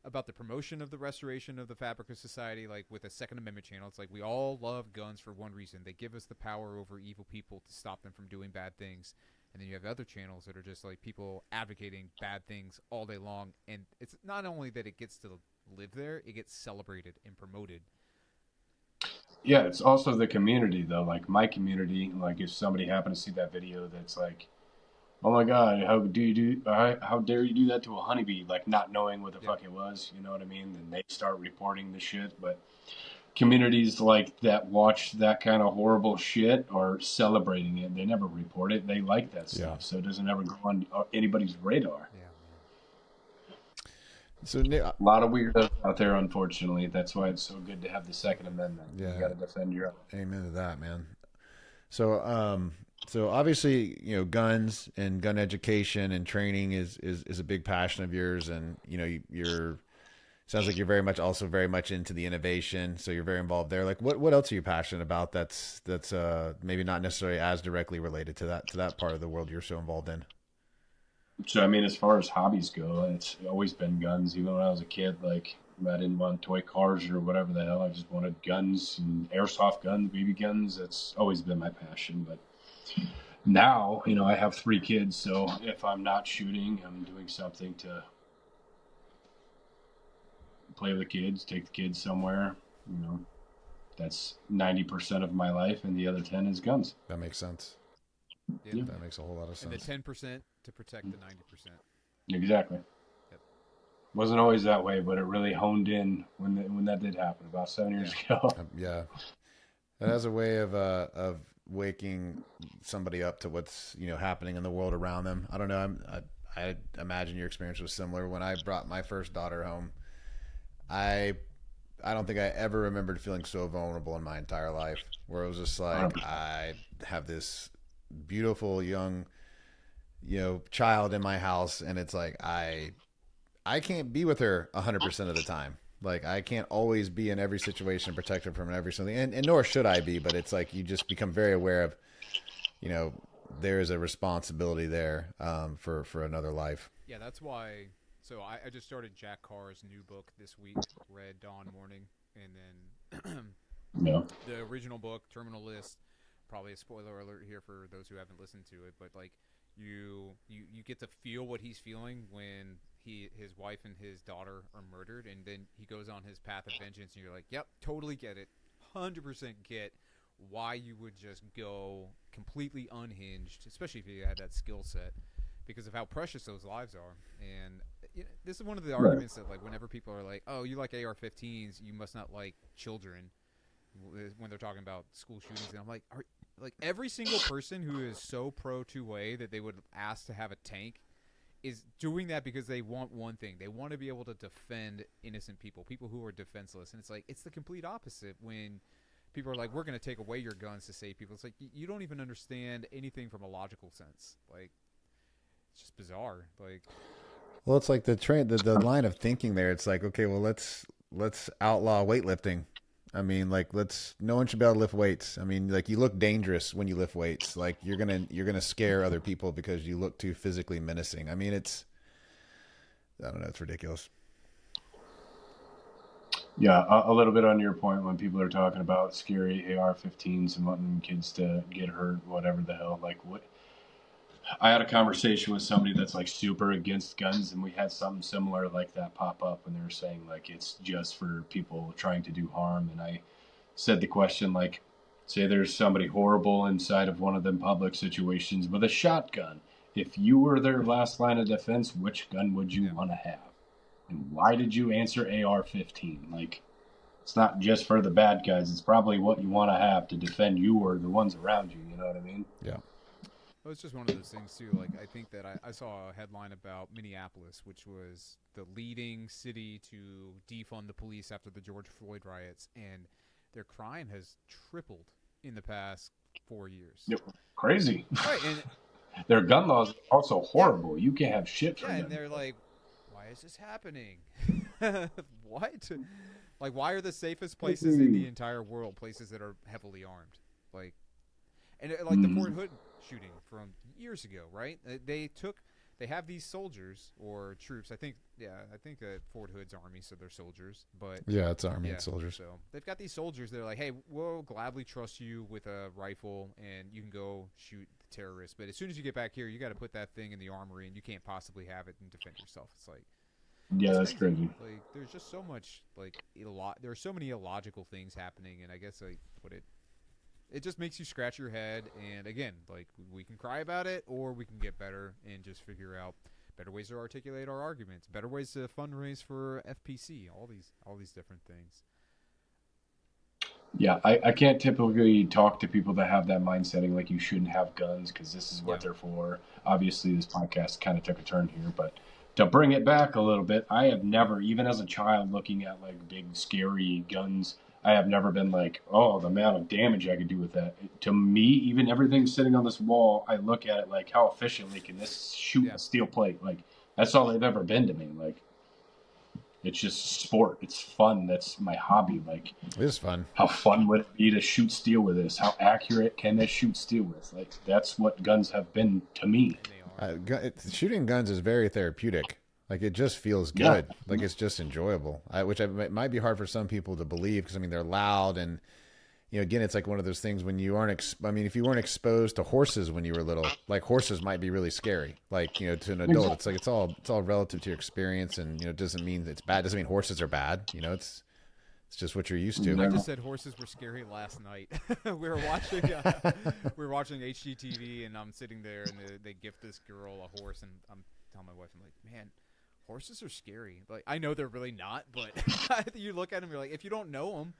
about the promotion of the restoration of the fabric of society, like with a Second Amendment channel, it's like we all love guns for one reason. They give us the power over evil people to stop them from doing bad things. And then you have other channels that are just like people advocating bad things all day long. And it's not only that it gets to live there, it gets celebrated and promoted. Yeah, it's also the community, though. Like my community, like if somebody happened to see that video that's like, oh my God, how dare you do that to a honeybee? Like not knowing what the fuck it was, you know what I mean? And they start reporting the shit. But communities like that watch that kind of horrible shit are celebrating it. They never report it. They like that stuff, so it doesn't ever go on anybody's radar. Yeah. So a lot of weirdos out there, unfortunately. That's why it's so good to have the Second Amendment. Yeah, you got to defend your own. Amen to that, man. So, so obviously, guns and gun education and training is a big passion of yours, and you're. Sounds like you're very much into the innovation, so you're very involved there. Like, what else are you passionate about? That's maybe not necessarily as directly related to that part of the world you're so involved in. So, I mean, as far as hobbies go, it's always been guns. Even when I was a kid, like I didn't want toy cars or whatever the hell. I just wanted guns and airsoft guns, BB guns. That's always been my passion. But Now, I have 3 kids, so if I'm not shooting, I'm doing something to play with the kids, take the kids somewhere. That's 90% of my life, and the other 10 is guns. That makes sense. Yeah. That makes a whole lot of sense. And the 10% to protect the 90%. Exactly. Yep. Wasn't always that way, but it really honed in when that did happen about 7 years ago. Yeah. That has a way of waking somebody up to what's happening in the world around them. I don't know. I imagine your experience was similar. When I brought my first daughter home, I don't think I ever remembered feeling so vulnerable in my entire life, where it was just like, I have this beautiful young, child in my house, and it's like I can't be with her 100% of the time. Like, I can't always be in every situation and protect her from every something, and nor should I be. But it's like you just become very aware of, there is a responsibility there for another life. Yeah, that's why. So I just started Jack Carr's new book this week, read Dawn Morning, and then the original book, Terminal List. Probably a spoiler alert here for those who haven't listened to it, but like you get to feel what he's feeling when his wife and his daughter are murdered, and then he goes on his path of vengeance, and you're like, yep, totally get it, 100% get why you would just go completely unhinged, especially if you had that skill set, because of how precious those lives are. And this is one of the arguments that, like, whenever people are like, oh, you like AR-15s, you must not like children, when they're talking about school shootings. And I'm like, every single person who is so pro 2A that they would ask to have a tank is doing that because they want one thing. They want to be able to defend innocent people who are defenseless. And it's like, it's the complete opposite when people are like, we're going to take away your guns to save people. It's like, you don't even understand anything from a logical sense. Like, it's just bizarre. Like, well, it's like the line of thinking there. It's like, okay, well, let's outlaw weightlifting. I mean, like, no one should be able to lift weights. I mean, like, you look dangerous when you lift weights. Like, you're gonna scare other people because you look too physically menacing. I mean, I don't know, it's ridiculous. Yeah, a little bit on your point when people are talking about scary AR-15s and wanting kids to get hurt, whatever the hell. Like, what? I had a conversation with somebody that's like super against guns, and we had something similar like that pop up, and they were saying like it's just for people trying to do harm. And I said the question, like, say there's somebody horrible inside of one of them public situations with a shotgun. If you were their last line of defense, which gun would you want to have? And why did you answer AR-15? Like, it's not just for the bad guys. It's probably what you want to have to defend you or the ones around you. You know what I mean? Yeah. Well, it's just one of those things, too. Like, I think that I saw a headline about Minneapolis, which was the leading city to defund the police after the George Floyd riots, and their crime has tripled in the past 4 years. Yep. Crazy. Right, and their gun laws are also horrible. Yeah. You can't have shit for them. And they're like, why is this happening? What? Like, why are the safest places in the entire world places that are heavily armed? Like, and like the Fort Hood shooting from years ago, right? They have these soldiers or troops. I think Fort Hood's army, so they're soldiers. But yeah, it's army and soldiers. So they've got these soldiers. They're like, hey, we'll gladly trust you with a rifle, and you can go shoot the terrorists. But as soon as you get back here, you got to put that thing in the armory, and you can't possibly have it and defend yourself. It's like, yeah, that's crazy. Like, there's just so much there are so many illogical things happening, and I guess it just makes you scratch your head. And again, like, we can cry about it, or we can get better and just figure out better ways to articulate our arguments, better ways to fundraise for FPC, all these different things. Yeah, I can't typically talk to people that have that mindsetting like you shouldn't have guns because this is what they're for. Obviously, this podcast kind of took a turn here, but to bring it back a little bit, I have never, even as a child looking at like big, scary guns, I have never been like, oh, the amount of damage I could do with that. To me, even everything sitting on this wall, I look at it like, how efficiently can this shoot a steel plate? Like, that's all they've ever been to me. Like, it's just sport. It's fun. That's my hobby. Like, it is fun. How fun would it be to shoot steel with this? How accurate can they shoot steel with? Like, that's what guns have been to me. Shooting guns is very therapeutic. Like, it just feels good. Yeah. Like, it's just enjoyable. Which might be hard for some people to believe because, I mean, they're loud and again, it's like one of those things when you aren't, if you weren't exposed to horses when you were little, like horses might be really scary. Like, to an adult, it's like, it's all relative to your experience. And, it doesn't mean it's bad. It doesn't mean horses are bad. It's just what you're used to. I just said horses were scary last night. we were watching HGTV, and I'm sitting there, and they gift this girl a horse, and I'm telling my wife, I'm like, man, horses are scary. Like, I know they're really not, but you look at them, you're like, if you don't know them,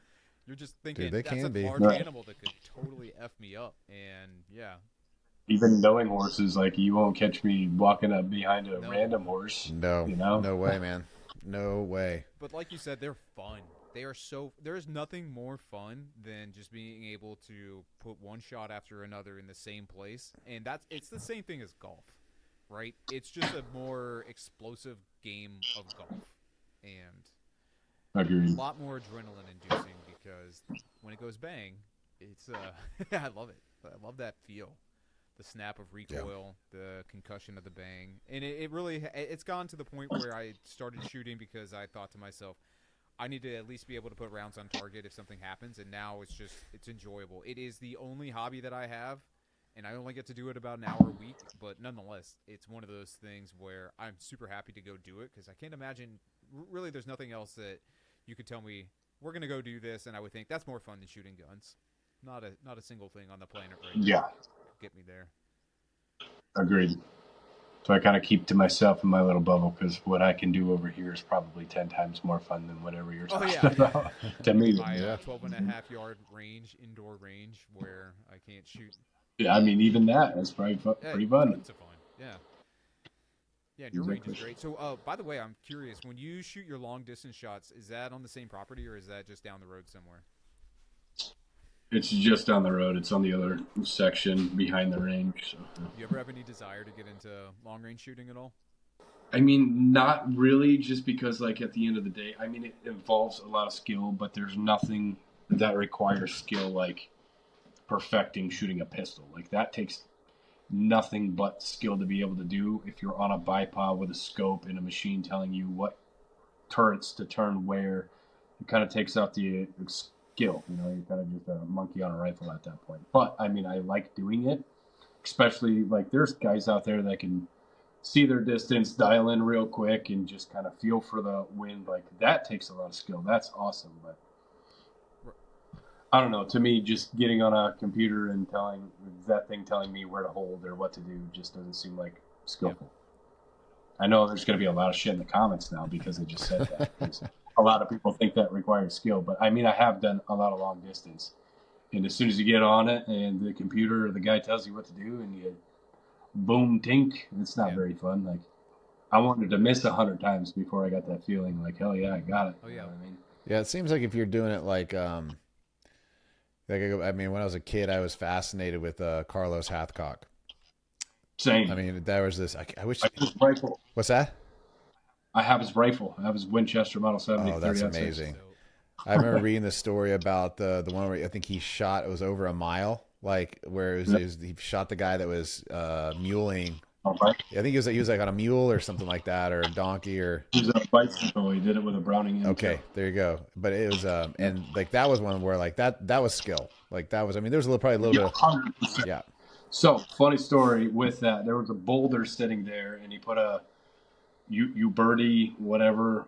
you're just thinking Dude, that's a large animal that could totally F me up. And yeah. Even knowing horses, like, you won't catch me walking up behind a random horse. No, no way, man. No way. But like you said, they're fun. They are there's nothing more fun than just being able to put one shot after another in the same place. And it's the same thing as golf, right? It's just a more explosive game of golf. And Agreed. a lot more adrenaline inducing, because when it goes bang, it's I love it. I love that feel. The snap of recoil, the concussion of the bang. And it really, it's gone to the point where I started shooting because I thought to myself, I need to at least be able to put rounds on target if something happens. And now it's enjoyable. It is the only hobby that I have, and I only get to do it about an hour a week. But nonetheless, it's one of those things where I'm super happy to go do it, because I can't imagine, really, there's nothing else that you could tell me, we're going to go do this, and I would think that's more fun than shooting guns. Not a single thing on the planet right now. Get me there. Agreed. So I kind of keep to myself in my little bubble, because what I can do over here is probably 10 times more fun than whatever you're talking about. To me, my 12.5 yard range, indoor range, where I can't shoot. Yeah, I mean, even that's probably pretty fun. Tons of fun. Yeah, and your range is great. So, by the way, I'm curious, when you shoot your long distance shots, is that on the same property, or is that just down the road somewhere? It's just down the road. It's on the other section behind the range. So. Do you ever have any desire to get into long range shooting at all? I mean, not really, just because, like, at the end of the day, I mean, it involves a lot of skill, but there's nothing that requires skill like perfecting shooting a pistol. Like, that takes nothing but skill to be able to do. If you're on a bipod with a scope and a machine telling you what turrets to turn where, it kind of takes out the skill. You're kind of just a monkey on a rifle at that point. But I mean, I like doing it, especially like there's guys out there that can see their distance, dial in real quick, and just kind of feel for the wind. Like, that takes a lot of skill. That's awesome. But I don't know. To me, just getting on a computer and telling me where to hold or what to do just doesn't seem like skillful. I know there's going to be a lot of shit in the comments now because I just said that. A lot of people think that requires skill, but I mean, I have done a lot of long distance, and as soon as you get on it and the computer or the guy tells you what to do and you boom tink, it's not very fun. Like, I wanted to miss 100 times before I got that feeling like, hell yeah, I got it. Oh yeah. You know what I mean? Yeah, it seems like if you're doing it like I mean, when I was a kid, I was fascinated with Carlos Hathcock. Same. I mean, there was this. I wish. His rifle. What's that? I have his rifle. I have his Winchester Model 70. Oh, that's amazing. I remember reading the story about the one where I think he shot. It was over a mile, like where he shot the guy that was muling. Right. I think he was like on a mule or something like that, or a donkey, or he was on a bicycle. He did it with a Browning. Okay, there you go. But it was and like that was one where like that was skill. Like that was. I mean, there was probably a little bit. 100%. Yeah. So funny story with that. There was a boulder sitting there, and he put a birdie whatever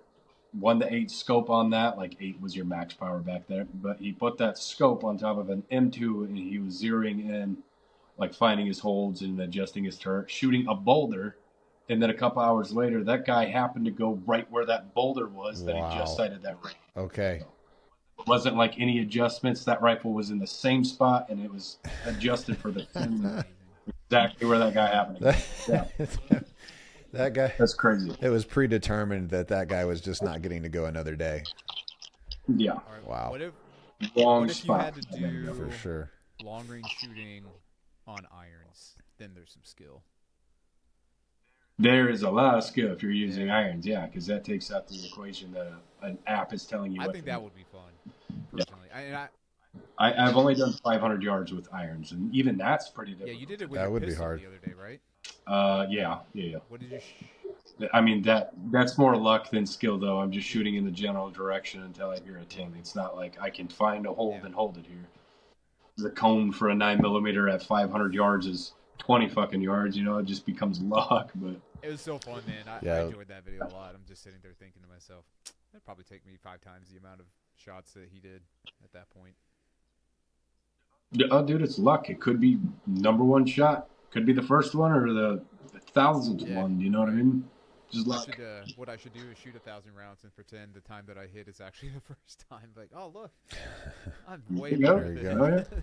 1-8 scope on that. Like 8 was your max power back there, but he put that scope on top of an M2, and he was zeroing in, like finding his holds and adjusting his turret, shooting a boulder. And then a couple hours later, that guy happened to go right where that boulder was that he just sighted that range. Okay. So it wasn't like any adjustments. That rifle was in the same spot, and it was adjusted for the exactly where that guy happened to go. Yeah. That guy. That's crazy. It was predetermined that guy was just not getting to go another day. Yeah. Right, wow. What if spot. You had to do for sure long range shooting on irons? Then there's some skill. There is a lot of skill if you're using irons, because that takes out the equation that an app is telling you. I think that would be fun, personally. Yeah. I've only done 500 yards with irons, and even that's pretty difficult. Yeah, you did it with that your would pistol be hard the other day, right? Yeah. What did you? I mean, that's more luck than skill, though. I'm just shooting in the general direction until I hear a ting. It's not like I can find a hold and hold it here. the cone for a 9mm at 500 yards is 20 fucking yards. You know, it just becomes luck. But It was so fun, man. I enjoyed that video a lot. I'm just sitting there thinking to myself, it'd probably take me 5 times the amount of shots that he did at that point. Oh, dude, it's luck. It could be number one shot. Could be the first one or the 1000th one. You know what I mean? Just luck. What I should do is shoot 1,000 rounds and pretend the time that I hit is actually the first time. Like, oh look, I'm way better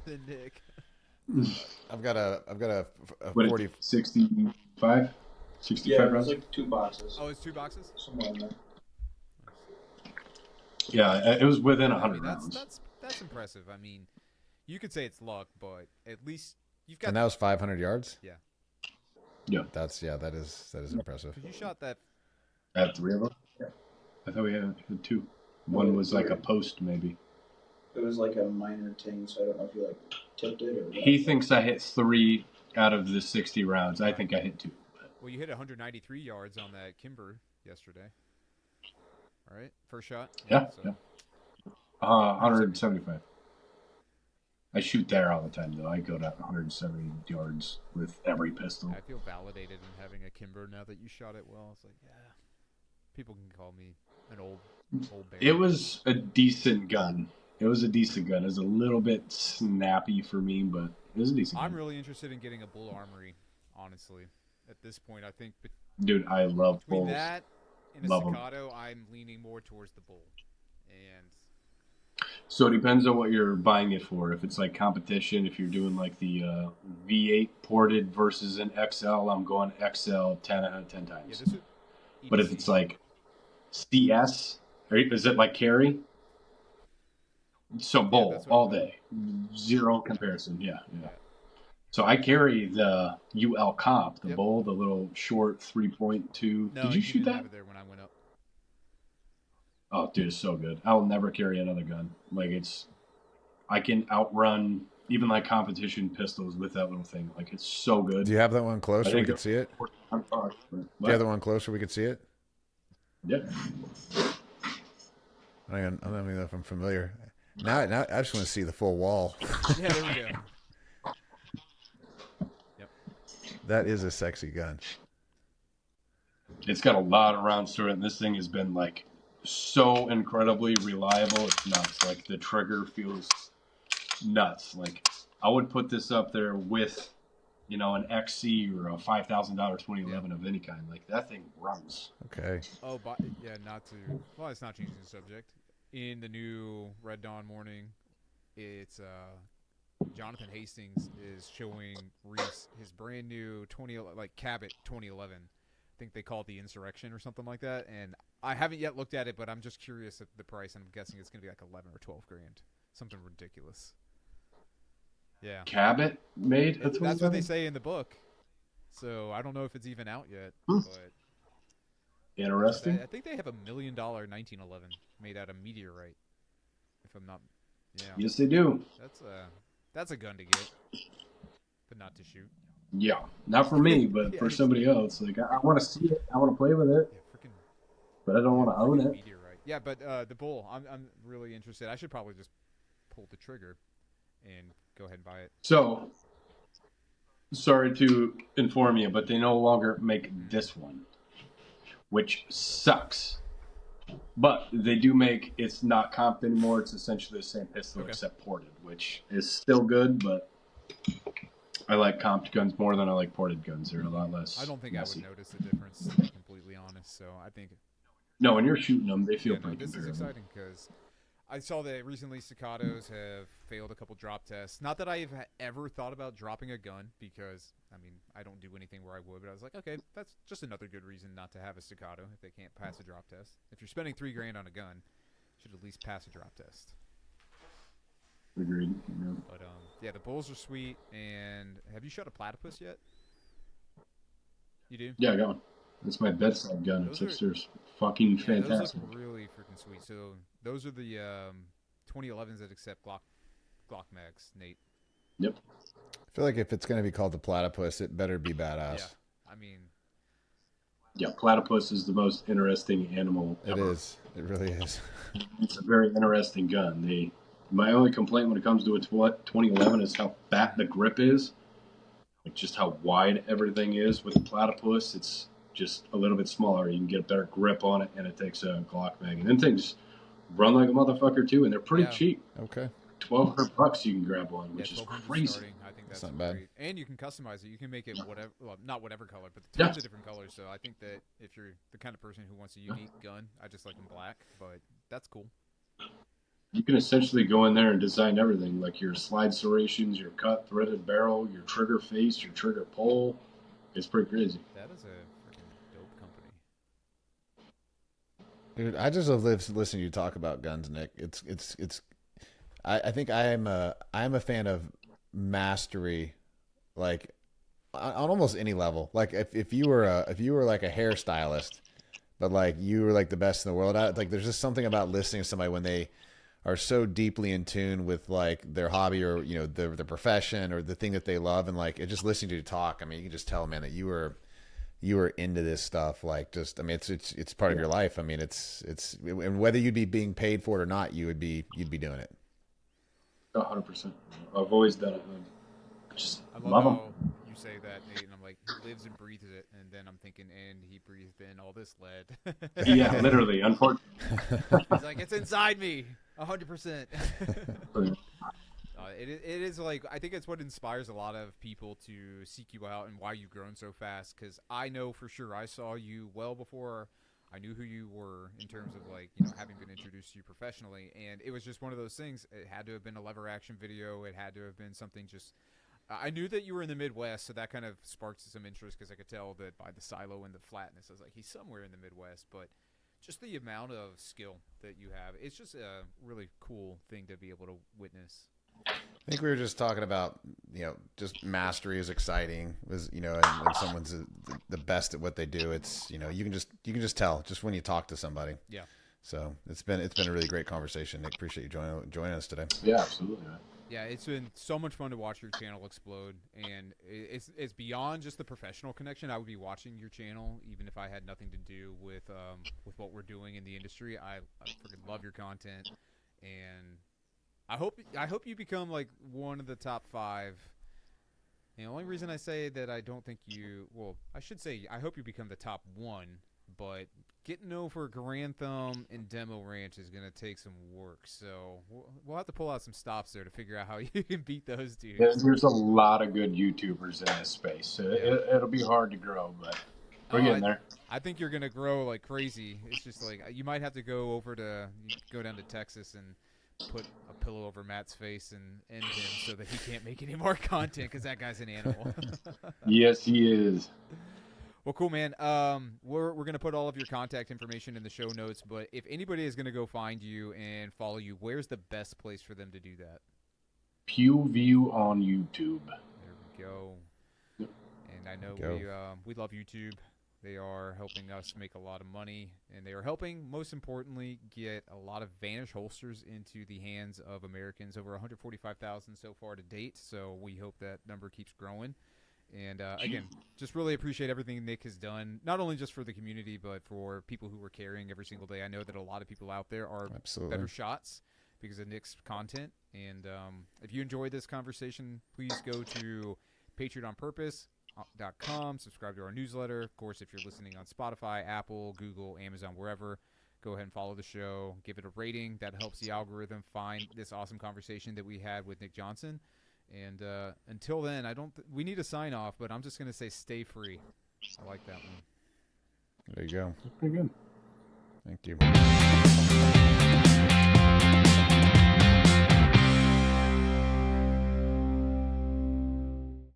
than Nick. I've got a what 40. 65? 65 Yeah, it was rounds? like 2 boxes. Oh, it's 2 boxes? Somewhere in there. Yeah, it was within 100 I mean, rounds. That's impressive. I mean, you could say it's luck, but at least you've got. And that was 500 yards? Yeah. Yeah. That is impressive. You shot that. I had 3 of them? Yeah. I thought we had 2. One was like a post, maybe. It was like a minor thing, so I don't know if you like tipped it or what. He thinks I hit 3 out of the 60 rounds. I think I hit 2. Well, you hit 193 yards on that Kimber yesterday. All right, first shot. Yeah. So. Yeah. 175. I shoot there all the time, though. I go to 170 yards with every pistol. I feel validated in having a Kimber now that you shot it well. It's like, yeah, people can call me an old bear. It was a decent gun. It was a little bit snappy for me, but it was a decent gun. I'm really interested in getting a bull armory, honestly. At this point, I think Dude, I love between bulls. that and a Love 'em. Staccato, I'm leaning more towards the bull. And So it depends on what you're buying it for. If it's like competition, if you're doing like the V8 ported versus an XL, I'm going XL 10 out of 10 yeah, times. this would, But if it's like CS, is it like carry? So bull that's what all I'm day, zero comparison. Yeah. So I carry the UL Comp, the bull, the little short 3.2. no, Did you shoot didn't that? have it there when I went up. Oh, dude, it's so good. I will never carry another gun. Like I can outrun even like competition pistols with that little thing. Like it's so good. Do you have that one close I so we think could see it? Do Do you have the one close so we could see it? Yeah. I don't even know if I'm familiar. Now I just want to see the full wall. Yeah, there we go. Yep. That is a sexy gun. It's got a lot of rounds to it, and this thing has been like so incredibly reliable. It's nuts. Like the trigger feels nuts. Like I would put this up there with, you know, an XC or a $5,000 2011 of any kind. Like that thing runs. Okay. Oh, but yeah, well, it's not changing the subject. In the new Red Dawn morning, it's Jonathan Hastings is showing Reese his brand new Cabot 2011. I think they call it the Insurrection or something like that. And I haven't yet looked at it, but I'm just curious at the price. I'm guessing it's going to be like 11 or 12 grand, something ridiculous. Yeah, Cabot made. that's what they say in the book. So I don't know if it's even out yet, but Interesting. I think they have $1 million 1911 made out of meteorite. If I'm not, yeah. Yes, they do. That's a gun to get, but not to shoot. Yeah, not for me, but Yeah, for somebody else. Like I want to see it, I want to play with it, Yeah, freaking. but I don't want to own it. Meteorite. Yeah, but the bull, I'm really interested. I should probably just pull the trigger and go ahead and buy it. So, sorry to inform you, but they no longer make this one, which sucks. But they do make, it's not comped anymore. It's essentially the same pistol except ported, which is still good, but I like comped guns more than I like ported guns. They're a lot less I don't think messy. I would notice the difference, to be completely honest. So I think No, when you're shooting them, they feel pretty this is comparable. exciting because I saw that recently Staccatos have failed a couple drop tests. Not that I've ever thought about dropping a gun because, I mean, I don't do anything where I would, but I was like, okay, that's just another good reason not to have a Staccato if they can't pass a drop test. If you're spending $3 grand on a gun, you should at least pass a drop test. Agreed. Yeah. But yeah, the bulls are sweet. And have you shot a platypus yet? You do? Yeah, I got one. That's my bedside gun. Those It's upstairs. Fucking fantastic. Those look really freaking sweet. So those are the 2011s that accept Glock mags, Nate. Yep. I feel like if it's going to be called the platypus, it better be badass. Yeah, I mean, Yeah, platypus is the most interesting animal It ever. is. It really is. It's a very interesting gun. My only complaint when it comes to its 2011 is how fat the grip is. Like just how wide everything is. With the Platypus, it's just a little bit smaller. You can get a better grip on it, and it takes a Glock mag. And then things run like a motherfucker too, and they're pretty cheap. Okay. $1,200 you can grab one, which is 1200 crazy. starting. I think that's not bad. great. And you can customize it. You can make it whatever, well, not whatever color, but tons of different colors. So I think that if you're the kind of person who wants a unique gun, I just like them black, but that's cool. You can essentially go in there and design everything, like your slide serrations, your cut, threaded barrel, your trigger face, your trigger pull. It's pretty crazy. That is a freaking dope company. Dude, I just love listening to you talk about guns, Nick. I think I am a fan of mastery, like on almost any level. Like if you were like a hairstylist, but like you were like the best in the world. Like there's just something about listening to somebody when they are so deeply in tune with like their hobby or their profession or the thing that they love, and like just listening to you talk. I mean, you can just tell, man, that you were into this stuff. Like just, I mean, it's part of your life. I mean, it's and whether you'd be being paid for it or not, you'd be doing it. 100%. I've always done it. I love how them. you say that, Nate, and I'm like, he lives and breathes it, and then I'm thinking, and he breathed in all this lead. Yeah, literally. Unfortunately. He's like, it's inside me, 100%. It is like, I think it's what inspires a lot of people to seek you out and why you've grown so fast. Because I know for sure I saw you well before I knew who you were in terms of like, having been introduced to you professionally. And it was just one of those things. It had to have been a lever action video. It had to have been something just, I knew that you were in the Midwest. So that kind of sparked some interest because I could tell that by the silo and the flatness, I was like, he's somewhere in the Midwest. But just the amount of skill that you have, it's just a really cool thing to be able to witness. I think we were just talking about, just mastery is exciting. And when someone's the best at what they do, it's, you can just tell just when you talk to somebody. Yeah. So it's been a really great conversation. Nick, appreciate you joining us today. Yeah, absolutely. Yeah, it's been so much fun to watch your channel explode, and it's beyond just the professional connection. I would be watching your channel even if I had nothing to do with what we're doing in the industry. I freaking love your content, and I hope you become like one of the top 5. The only reason I say that I don't think I should say I hope you become the top 1, but getting over Grand Thumb and Demo Ranch is going to take some work. So we'll have to pull out some stops there to figure out how you can beat those dudes. There's a lot of good YouTubers in this space. So it'll be hard to grow, but we're getting there. I think you're going to grow like crazy. It's just like you might have to go down to Texas and put a pillow over Matt's face and end him so that he can't make any more content because that guy's an animal. Yes, he is. Well, cool, man. We're going to put all of your contact information in the show notes, but if anybody is going to go find you and follow you, where's the best place for them to do that? Pew View on YouTube. There we go. Yep. And I know we love YouTube. They are helping us make a lot of money, and they are helping, most importantly, get a lot of Vanish holsters into the hands of Americans, over 145,000 so far to date, so we hope that number keeps growing. And again, just really appreciate everything Nick has done, not only just for the community, but for people who are carrying every single day. I know that a lot of people out there are better shots because of Nick's content. And if you enjoyed this conversation, please go to patriotonpurpose.com, subscribe to our newsletter. Of course, if you're listening on Spotify, Apple, Google, Amazon, wherever, go ahead and follow the show. Give it a rating. That helps the algorithm find this awesome conversation that we had with Nick Johnson. And until then, we need a sign off, but I'm just going to say stay free. I like that one. There you go. That's pretty good. Thank you.